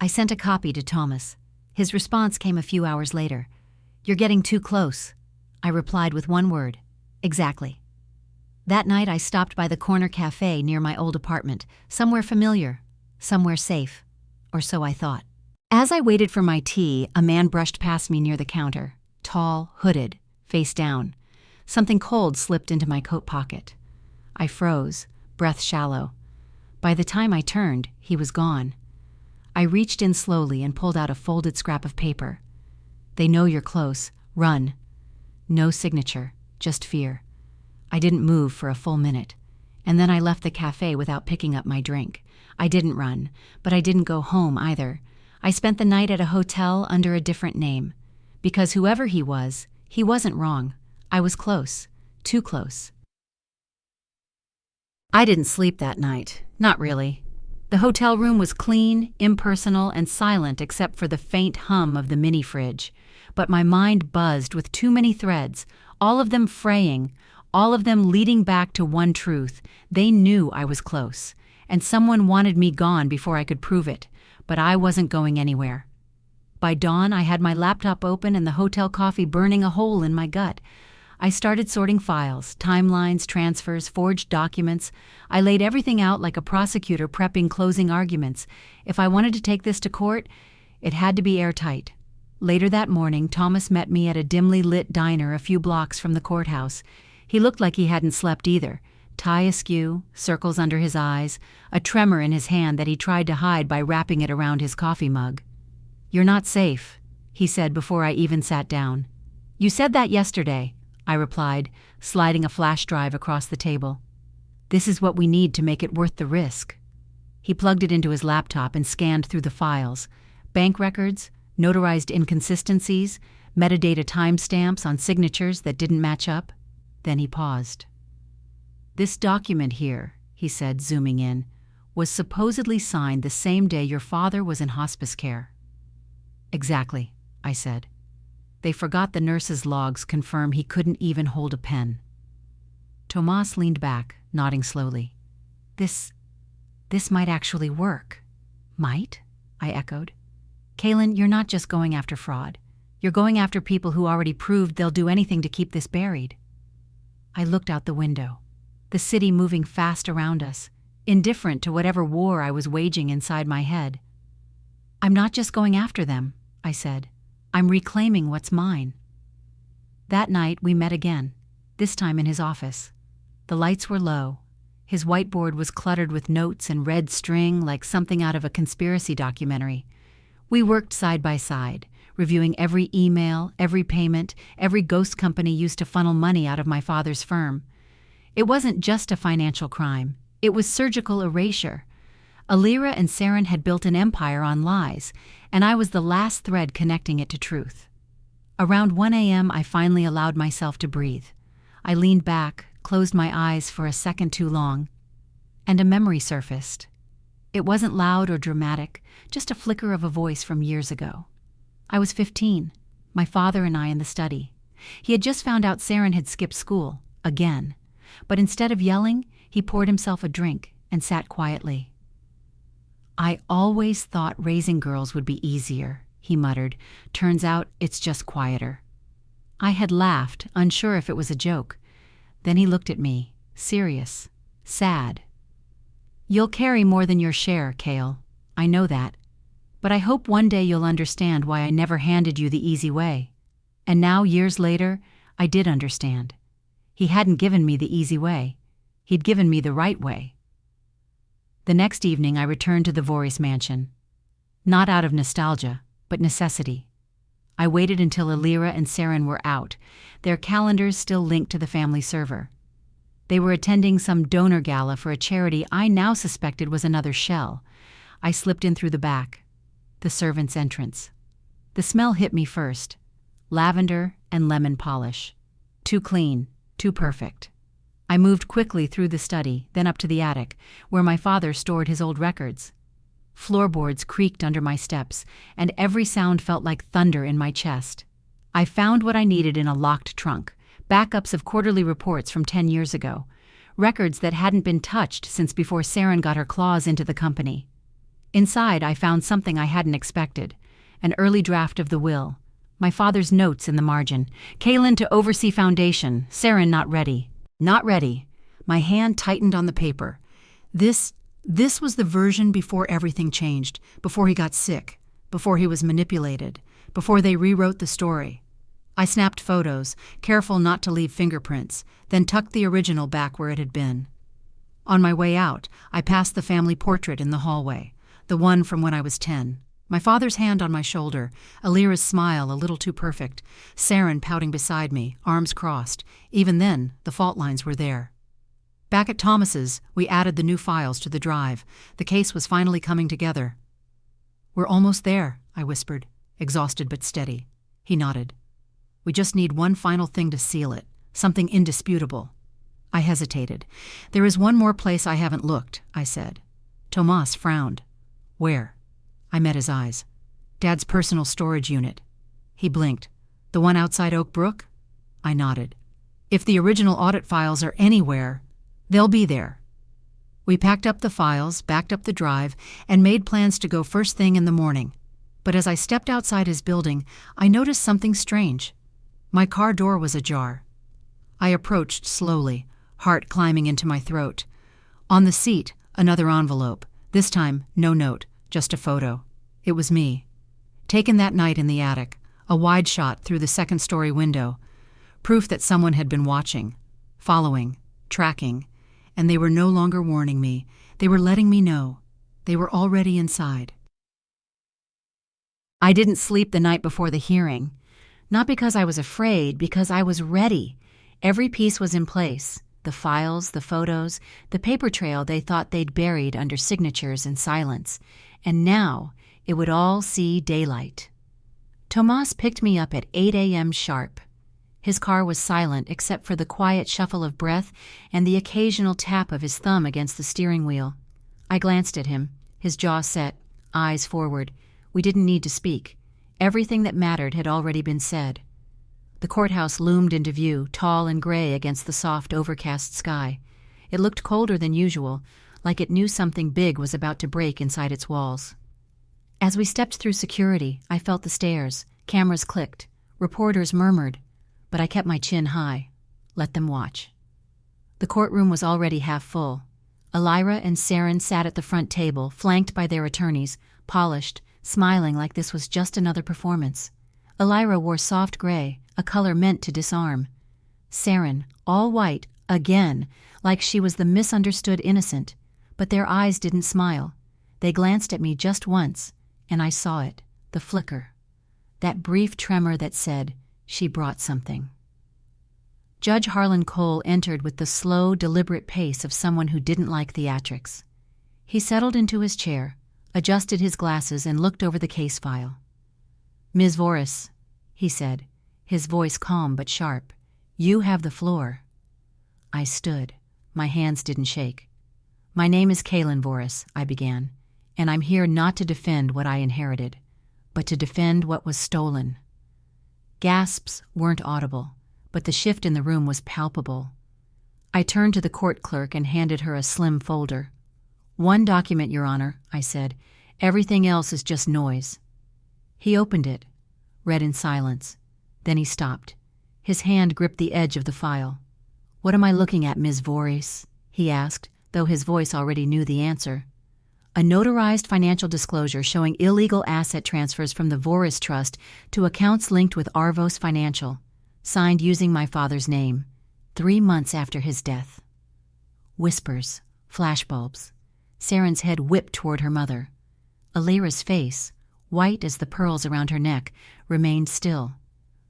Speaker 1: I sent a copy to Thomas. His response came a few hours later. "You're getting too close." I replied with one word: "Exactly." That night I stopped by the corner cafe near my old apartment, somewhere familiar, somewhere safe, or so I thought. As I waited for my tea, a man brushed past me near the counter, tall, hooded, face down. Something cold slipped into my coat pocket. I froze, breath shallow. By the time I turned, he was gone. I reached in slowly and pulled out a folded scrap of paper. "They know you're close. Run." No signature, just fear. I didn't move for a full minute, and then I left the cafe without picking up my drink. I didn't run, but I didn't go home either. I spent the night at a hotel under a different name. Because whoever he wasn't wrong. I was close, too close. I didn't sleep that night, not really. The hotel room was clean, impersonal, and silent except for the faint hum of the mini fridge. But my mind buzzed with too many threads, all of them fraying, all of them leading back to one truth. They knew I was close, and someone wanted me gone before I could prove it, but I wasn't going anywhere. By dawn, I had my laptop open and the hotel coffee burning a hole in my gut. I started sorting files, timelines, transfers, forged documents. I laid everything out like a prosecutor prepping closing arguments. If I wanted to take this to court, it had to be airtight. Later that morning, Thomas met me at a dimly lit diner a few blocks from the courthouse. He looked like he hadn't slept either. Tie askew, circles under his eyes, a tremor in his hand that he tried to hide by wrapping it around his coffee mug. "You're not safe," he said before I even sat down. "You said that yesterday," I replied, sliding a flash drive across the table. "This is what we need to make it worth the risk." He plugged it into his laptop and scanned through the files. Bank records, notarized inconsistencies, metadata timestamps on signatures that didn't match up. Then he paused. "This document here," he said, zooming in, "was supposedly signed the same day your father was in hospice care." "Exactly," I said. They forgot the nurse's logs confirm he couldn't even hold a pen. Tomas leaned back, nodding slowly. This might actually work." "Might?" I echoed. "Kaelin, you're not just going after fraud. You're going after people who already proved they'll do anything to keep this buried." I looked out the window, the city moving fast around us, indifferent to whatever war I was waging inside my head. "I'm not just going after them," I said. "I'm reclaiming what's mine." That night we met again, this time in his office. The lights were low. His whiteboard was cluttered with notes and red string like something out of a conspiracy documentary. We worked side by side, reviewing every email, every payment, every ghost company used to funnel money out of my father's firm. It wasn't just a financial crime. It was surgical erasure. Alira and Saren had built an empire on lies, and I was the last thread connecting it to truth. Around 1 a.m., I finally allowed myself to breathe. I leaned back, closed my eyes for a second too long, and a memory surfaced. It wasn't loud or dramatic, just a flicker of a voice from years ago. I was 15, my father and I in the study. He had just found out Saren had skipped school, again. But instead of yelling, he poured himself a drink and sat quietly. "I always thought raising girls would be easier," he muttered. "Turns out it's just quieter." I had laughed, unsure if it was a joke. Then he looked at me, serious, sad. "You'll carry more than your share, Kael. I know that. But I hope one day you'll understand why I never handed you the easy way." And now, years later, I did understand. He hadn't given me the easy way. He'd given me the right way. The next evening, I returned to the Voorhees mansion. Not out of nostalgia, but necessity. I waited until Alira and Saren were out, their calendars still linked to the family server. They were attending some donor gala for a charity I now suspected was another shell. I slipped in through the back, the servant's entrance. The smell hit me first. Lavender and lemon polish. Too clean, too perfect. I moved quickly through the study, then up to the attic, where my father stored his old records. Floorboards creaked under my steps, and every sound felt like thunder in my chest. I found what I needed in a locked trunk, backups of quarterly reports from 10 years ago, records that hadn't been touched since before Saren got her claws into the company. Inside, I found something I hadn't expected. An early draft of the will. My father's notes in the margin. Kaelin to oversee foundation. Saren not ready. Not ready. My hand tightened on the paper. This was the version before everything changed, before he got sick, before he was manipulated, before they rewrote the story. I snapped photos, careful not to leave fingerprints, then tucked the original back where it had been. On my way out, I passed the family portrait in the hallway, the one from when I was 10. My father's hand on my shoulder, Alira's smile a little too perfect, Saren pouting beside me, arms crossed. Even then, the fault lines were there. Back at Thomas's, we added the new files to the drive. The case was finally coming together. "We're almost there," I whispered, exhausted but steady. He nodded. "We just need one final thing to seal it, something indisputable." I hesitated. "There is one more place I haven't looked," I said. Tomas frowned. "Where?" I met his eyes. "Dad's personal storage unit." He blinked. "The one outside Oak Brook?" I nodded. "If the original audit files are anywhere, they'll be there." We packed up the files, backed up the drive, and made plans to go first thing in the morning. But as I stepped outside his building, I noticed something strange. My car door was ajar. I approached slowly, heart climbing into my throat. On the seat, another envelope. This time, no note, just a photo. It was me. Taken that night in the attic, a wide shot through the second-story window. Proof that someone had been watching, following, tracking, and they were no longer warning me. They were letting me know. They were already inside. I didn't sleep the night before the hearing. Not because I was afraid, because I was ready. Every piece was in place. The files, the photos, the paper trail they thought they'd buried under signatures and silence. And now, it would all see daylight. Tomas picked me up at 8 a.m. sharp. His car was silent except for the quiet shuffle of breath and the occasional tap of his thumb against the steering wheel. I glanced at him, his jaw set, eyes forward. We didn't need to speak. Everything that mattered had already been said. The courthouse loomed into view, tall and gray against the soft, overcast sky. It looked colder than usual, like it knew something big was about to break inside its walls. As we stepped through security, I felt the stares. Cameras clicked. Reporters murmured. But I kept my chin high. Let them watch. The courtroom was already half full. Alira and Saren sat at the front table, flanked by their attorneys, polished, smiling like this was just another performance. Alira wore soft gray, a color meant to disarm. Saren, all white, again, like she was the misunderstood innocent. But their eyes didn't smile. They glanced at me just once, and I saw it, the flicker. That brief tremor that said, she brought something. Judge Harlan Cole entered with the slow, deliberate pace of someone who didn't like theatrics. He settled into his chair, adjusted his glasses, and looked over the case file. "Ms. Voris," he said, his voice calm but sharp, "you have the floor." I stood. My hands didn't shake. "My name is Kaelin Voris," I began, "and I'm here not to defend what I inherited, but to defend what was stolen." Gasps weren't audible, but the shift in the room was palpable. I turned to the court clerk and handed her a slim folder. "One document, Your Honor," I said. "Everything else is just noise." He opened it, read in silence. Then he stopped. His hand gripped the edge of the file. "What am I looking at, Ms. Voris?" he asked, though his voice already knew the answer. "A notarized financial disclosure showing illegal asset transfers from the Voris Trust to accounts linked with Arvos Financial, signed using my father's name, 3 months after his death." Whispers, flashbulbs. Saren's head whipped toward her mother. Alira's face, white as the pearls around her neck, remained still.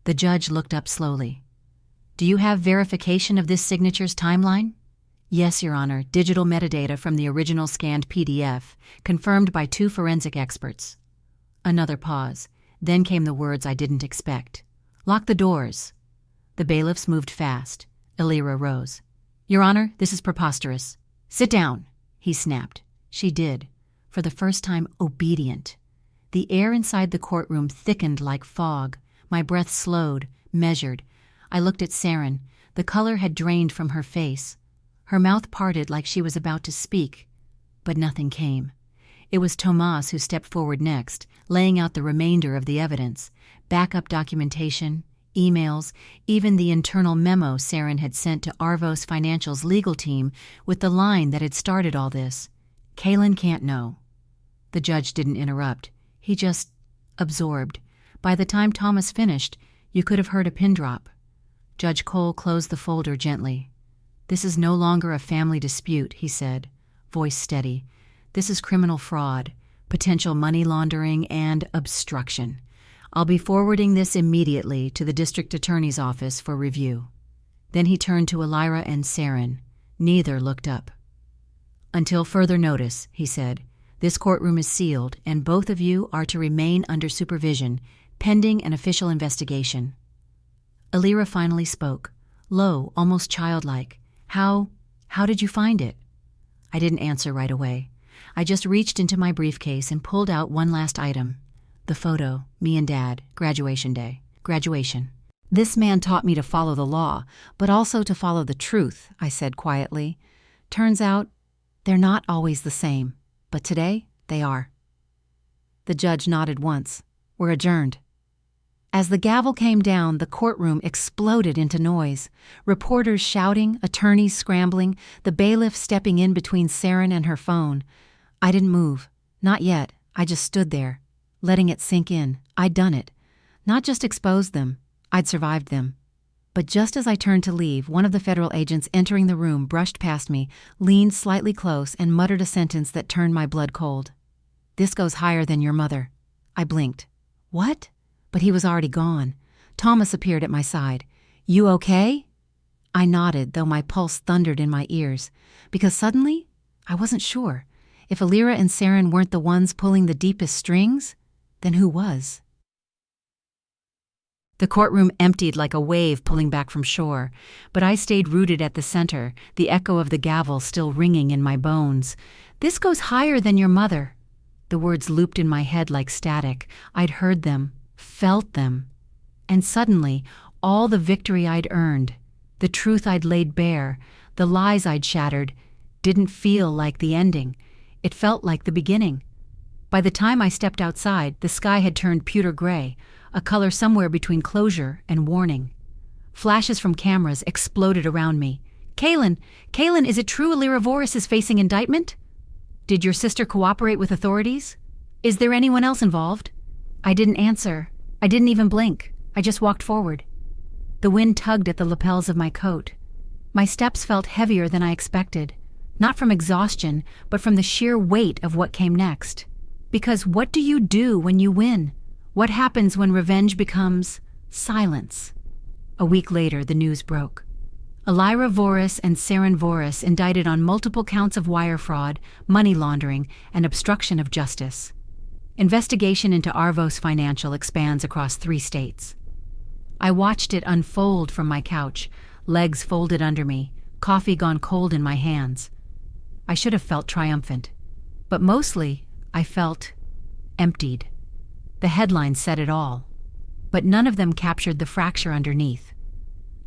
Speaker 1: The judge looked up slowly. "Do you have verification of this signature's timeline?" "Yes, Your Honor, digital metadata from the original scanned PDF, confirmed by 2 forensic experts." Another pause. Then came the words I didn't expect. "Lock the doors." The bailiffs moved fast. Alira rose. "Your Honor, this is preposterous." "Sit down," he snapped. She did, for the first time obedient. The air inside the courtroom thickened like fog. My breath slowed, measured. I looked at Saren. The color had drained from her face. Her mouth parted like she was about to speak, but nothing came. It was Tomas who stepped forward next, laying out the remainder of the evidence: backup documentation, emails, even the internal memo Saren had sent to Arvos Financial's legal team with the line that had started all this. Kaelin can't know. The judge didn't interrupt. He just absorbed. By the time Thomas finished, you could have heard a pin drop. Judge Cole closed the folder gently. "This is no longer a family dispute," he said, voice steady. "This is criminal fraud, potential money laundering, and obstruction. I'll be forwarding this immediately to the district attorney's office for review." Then he turned to Elira and Saren. Neither looked up. "Until further notice," he said, "this courtroom is sealed, and both of you are to remain under supervision, pending an official investigation." Elira finally spoke, low, almost childlike. How did you find it?" I didn't answer right away. I just reached into my briefcase and pulled out one last item. The photo, me and Dad, graduation day. Graduation. "This man taught me to follow the law, but also to follow the truth," I said quietly. "Turns out, they're not always the same, but today, they are." The judge nodded once. "We're adjourned." As the gavel came down, the courtroom exploded into noise. Reporters shouting, attorneys scrambling, the bailiff stepping in between Saren and her phone. I didn't move. Not yet. I just stood there, letting it sink in. I'd done it. Not just exposed them. I'd survived them. But just as I turned to leave, one of the federal agents entering the room brushed past me, leaned slightly close, and muttered a sentence that turned my blood cold. "This goes higher than your mother." I blinked. "What?" But he was already gone. Thomas appeared at my side. "You okay?" I nodded, though my pulse thundered in my ears, because suddenly, I wasn't sure. If Elira and Saren weren't the ones pulling the deepest strings, then who was? The courtroom emptied like a wave pulling back from shore, but I stayed rooted at the center, the echo of the gavel still ringing in my bones. "This goes higher than your mother." The words looped in my head like static. I'd heard them, felt them. And suddenly, all the victory I'd earned, the truth I'd laid bare, the lies I'd shattered, didn't feel like the ending. It felt like the beginning. By the time I stepped outside, the sky had turned pewter gray, a color somewhere between closure and warning. Flashes from cameras exploded around me. Kaelin, is it true Elira Voris is facing indictment? Did your sister cooperate with authorities? Is there anyone else involved?" I didn't answer. I didn't even blink. I just walked forward. The wind tugged at the lapels of my coat. My steps felt heavier than I expected, not from exhaustion, but from the sheer weight of what came next. Because what do you do when you win? What happens when revenge becomes silence? A week later, the news broke. Elira Voris and Saren Voris indicted on multiple counts of wire fraud, money laundering, and obstruction of justice. Investigation into Arvos Financial expands across 3 states. I watched it unfold from my couch, legs folded under me, coffee gone cold in my hands. I should have felt triumphant, but mostly I felt emptied. The headlines said it all, but none of them captured the fracture underneath.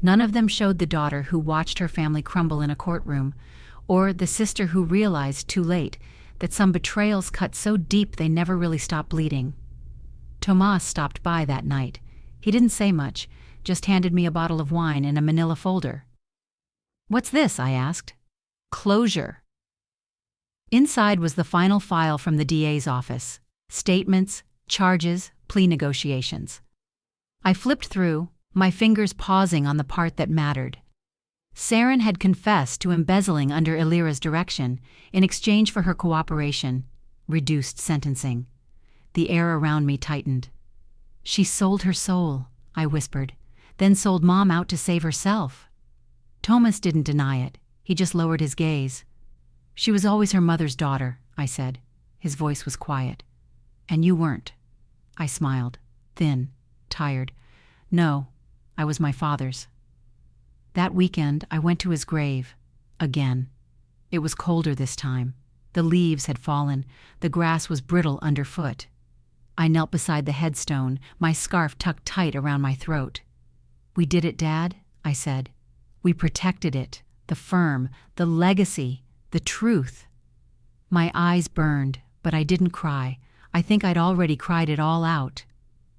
Speaker 1: None of them showed the daughter who watched her family crumble in a courtroom, or the sister who realized too late that some betrayals cut so deep they never really stopped bleeding. Tomas stopped by that night. He didn't say much, just handed me a bottle of wine and a manila folder. "What's this?" I asked. "Closure." Inside was the final file from the DA's office: statements, charges, plea negotiations. I flipped through, my fingers pausing on the part that mattered. Saren had confessed to embezzling under Elira's direction in exchange for her cooperation, reduced sentencing. The air around me tightened. "She sold her soul," I whispered, "then sold Mom out to save herself." Thomas didn't deny it. He just lowered his gaze. "She was always her mother's daughter," I said. His voice was quiet. "And you weren't." I smiled, thin, tired. "No, I was my father's." That weekend, I went to his grave. Again. It was colder this time. The leaves had fallen. The grass was brittle underfoot. I knelt beside the headstone, my scarf tucked tight around my throat. "We did it, Dad," I said. "We protected it, the firm, the legacy, the truth." My eyes burned, But I didn't cry. I think I'd already cried it all out.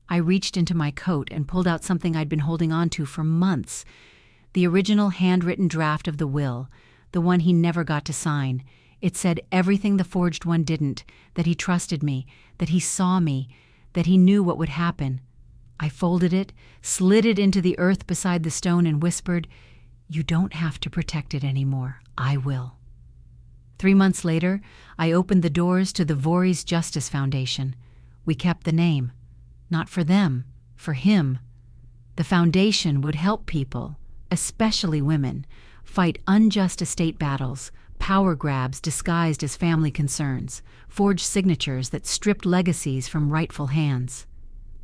Speaker 1: I reached into my coat and pulled out something I'd been holding on to for months. The original handwritten draft of the will, the one he never got to sign. It said everything the forged one didn't, that he trusted me, that he saw me, that he knew what would happen. I folded it, slid it into the earth beside the stone and whispered, "You don't have to protect it anymore. I will." 3 months later, I opened the doors to the Voorhees Justice Foundation. We kept the name. Not for them, for him. The foundation would help people, especially women, fight unjust estate battles, power grabs disguised as family concerns, forged signatures that stripped legacies from rightful hands.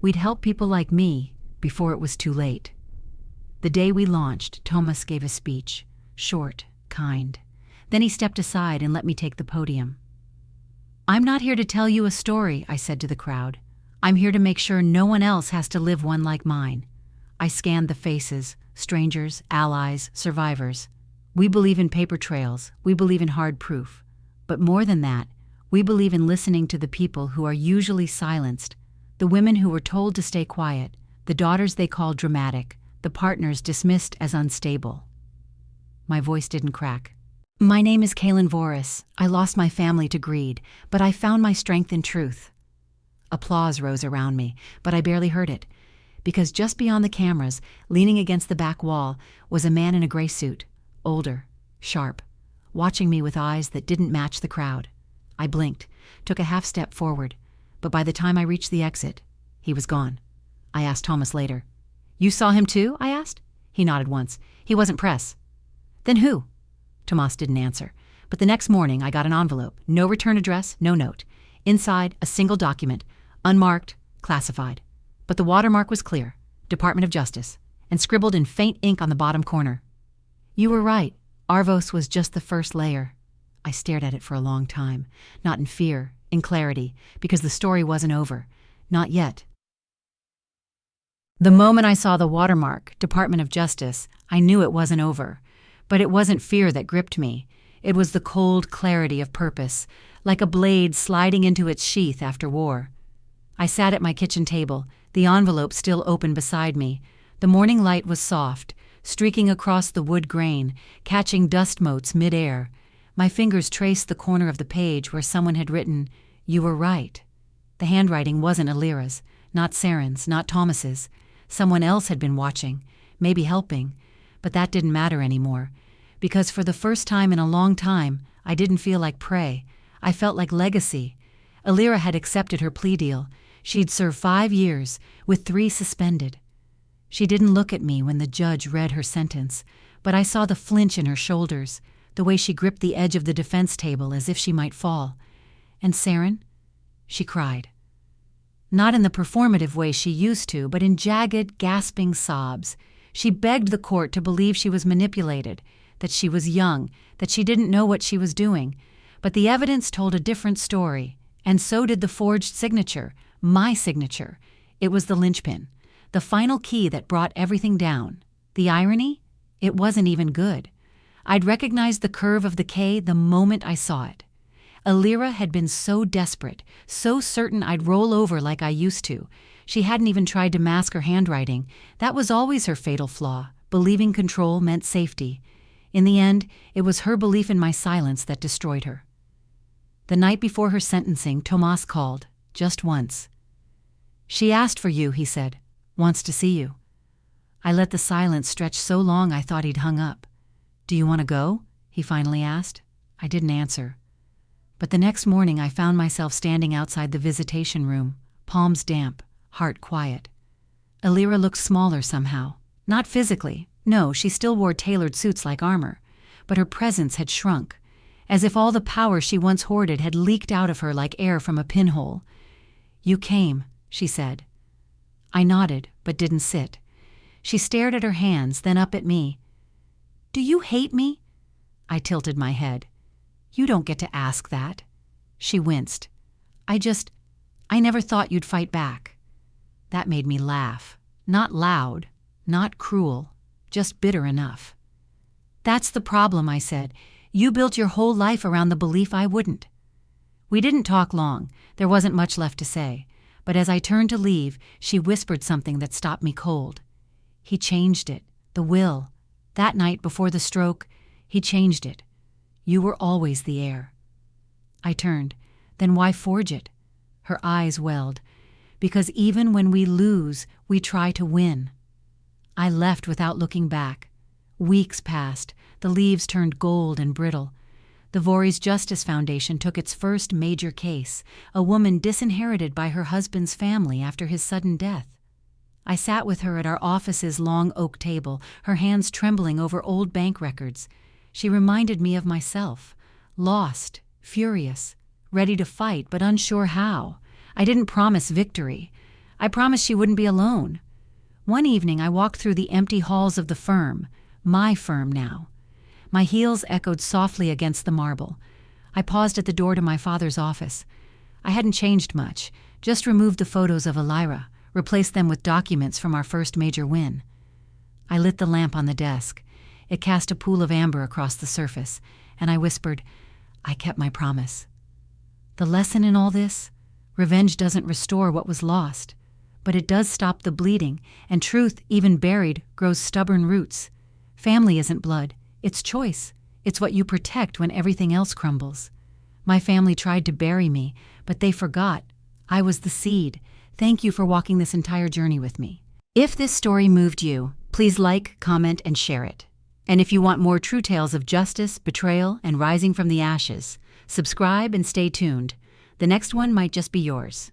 Speaker 1: We'd help people like me before it was too late. The day we launched, Thomas gave a speech, short, kind. Then he stepped aside and let me take the podium. "I'm not here to tell you a story," I said to the crowd. "I'm here to make sure no one else has to live one like mine." I scanned the faces, strangers, allies, survivors. We believe in paper trails. We believe in hard proof. But more than that, we believe in listening to the people who are usually silenced, the women who were told to stay quiet, the daughters they called dramatic, the partners dismissed as unstable. My voice didn't crack. "My name is Kaelin Voorhees. I lost my family to greed, but I found my strength in truth." Applause rose around me, but I barely heard it, because just beyond the cameras, leaning against the back wall, was a man in a gray suit, older, sharp, watching me with eyes that didn't match the crowd. I blinked, took a half step forward, but by the time I reached the exit, he was gone. I asked Thomas later. "You saw him too?" I asked. He nodded once. "He wasn't press." "Then who?" Thomas didn't answer, but the next morning I got an envelope, no return address, no note. Inside, a single document, unmarked, classified. But the watermark was clear, Department of Justice, and scribbled in faint ink on the bottom corner. "You were right. Arvos was just the first layer." I stared at it for a long time, not in fear, in clarity, because the story wasn't over. Not yet. The moment I saw the watermark, Department of Justice, I knew it wasn't over. But it wasn't fear that gripped me. It was the cold clarity of purpose, like a blade sliding into its sheath after war. I sat at my kitchen table, the envelope still open beside me. The morning light was soft, streaking across the wood grain, catching dust motes mid-air. My fingers traced the corner of the page where someone had written, "You were right." The handwriting wasn't Alira's, not Saren's, not Thomas's. Someone else had been watching, maybe helping, but that didn't matter anymore, because for the first time in a long time, I didn't feel like prey. I felt like legacy. Alira had accepted her plea deal. She'd served 5 years, with 3 suspended. She didn't look at me when the judge read her sentence, but I saw the flinch in her shoulders, the way she gripped the edge of the defense table as if she might fall. And Saren? She cried. Not in the performative way she used to, but in jagged, gasping sobs. She begged the court to believe she was manipulated, that she was young, that she didn't know what she was doing. But the evidence told a different story, and so did the forged signature, my signature. It was the linchpin, the final key that brought everything down. The irony? It wasn't even good. I'd recognized the curve of the K the moment I saw it. Alira had been so desperate, so certain I'd roll over like I used to. She hadn't even tried to mask her handwriting. That was always her fatal flaw. Believing control meant safety. In the end, it was her belief in my silence that destroyed her. The night before her sentencing, Thomas called, just once. "She asked for you," he said. "Wants to see you." I let the silence stretch so long I thought he'd hung up. "Do you want to go?" he finally asked. I didn't answer. But the next morning I found myself standing outside the visitation room, palms damp, heart quiet. Alira looked smaller somehow. Not physically. No, she still wore tailored suits like armor. But her presence had shrunk, as if all the power she once hoarded had leaked out of her like air from a pinhole. "You came," she said. I nodded, but didn't sit. She stared at her hands, then up at me. "Do you hate me?" I tilted my head. "You don't get to ask that." She winced. I never thought you'd fight back." That made me laugh. Not loud, not cruel, just bitter enough. "That's the problem," I said. "You built your whole life around the belief I wouldn't." We didn't talk long. There wasn't much left to say. But as I turned to leave, she whispered something that stopped me cold. He changed it. The will. That night before the stroke, he changed it. You were always the heir. I turned. Then why forge it? Her eyes welled. Because even when we lose, we try to win. I left without looking back. Weeks passed. The leaves turned gold and brittle. The Voorhees Justice Foundation took its first major case, a woman disinherited by her husband's family after his sudden death. I sat with her at our office's long oak table, her hands trembling over old bank records. She reminded me of myself, lost, furious, ready to fight but unsure how. I didn't promise victory. I promised she wouldn't be alone. One evening I walked through the empty halls of the firm, my firm now. My heels echoed softly against the marble. I paused at the door to my father's office. I hadn't changed much, just removed the photos of Elira, replaced them with documents from our first major win. I lit the lamp on the desk. It cast a pool of amber across the surface, and I whispered, I kept my promise. The lesson in all this? Revenge doesn't restore what was lost, but it does stop the bleeding, and truth, even buried, grows stubborn roots. Family isn't blood. It's choice. It's what you protect when everything else crumbles. My family tried to bury me, but they forgot. I was the seed. Thank you for walking this entire journey with me. If this story moved you, please like, comment, and share it. And if you want more true tales of justice, betrayal, and rising from the ashes, subscribe and stay tuned. The next one might just be yours.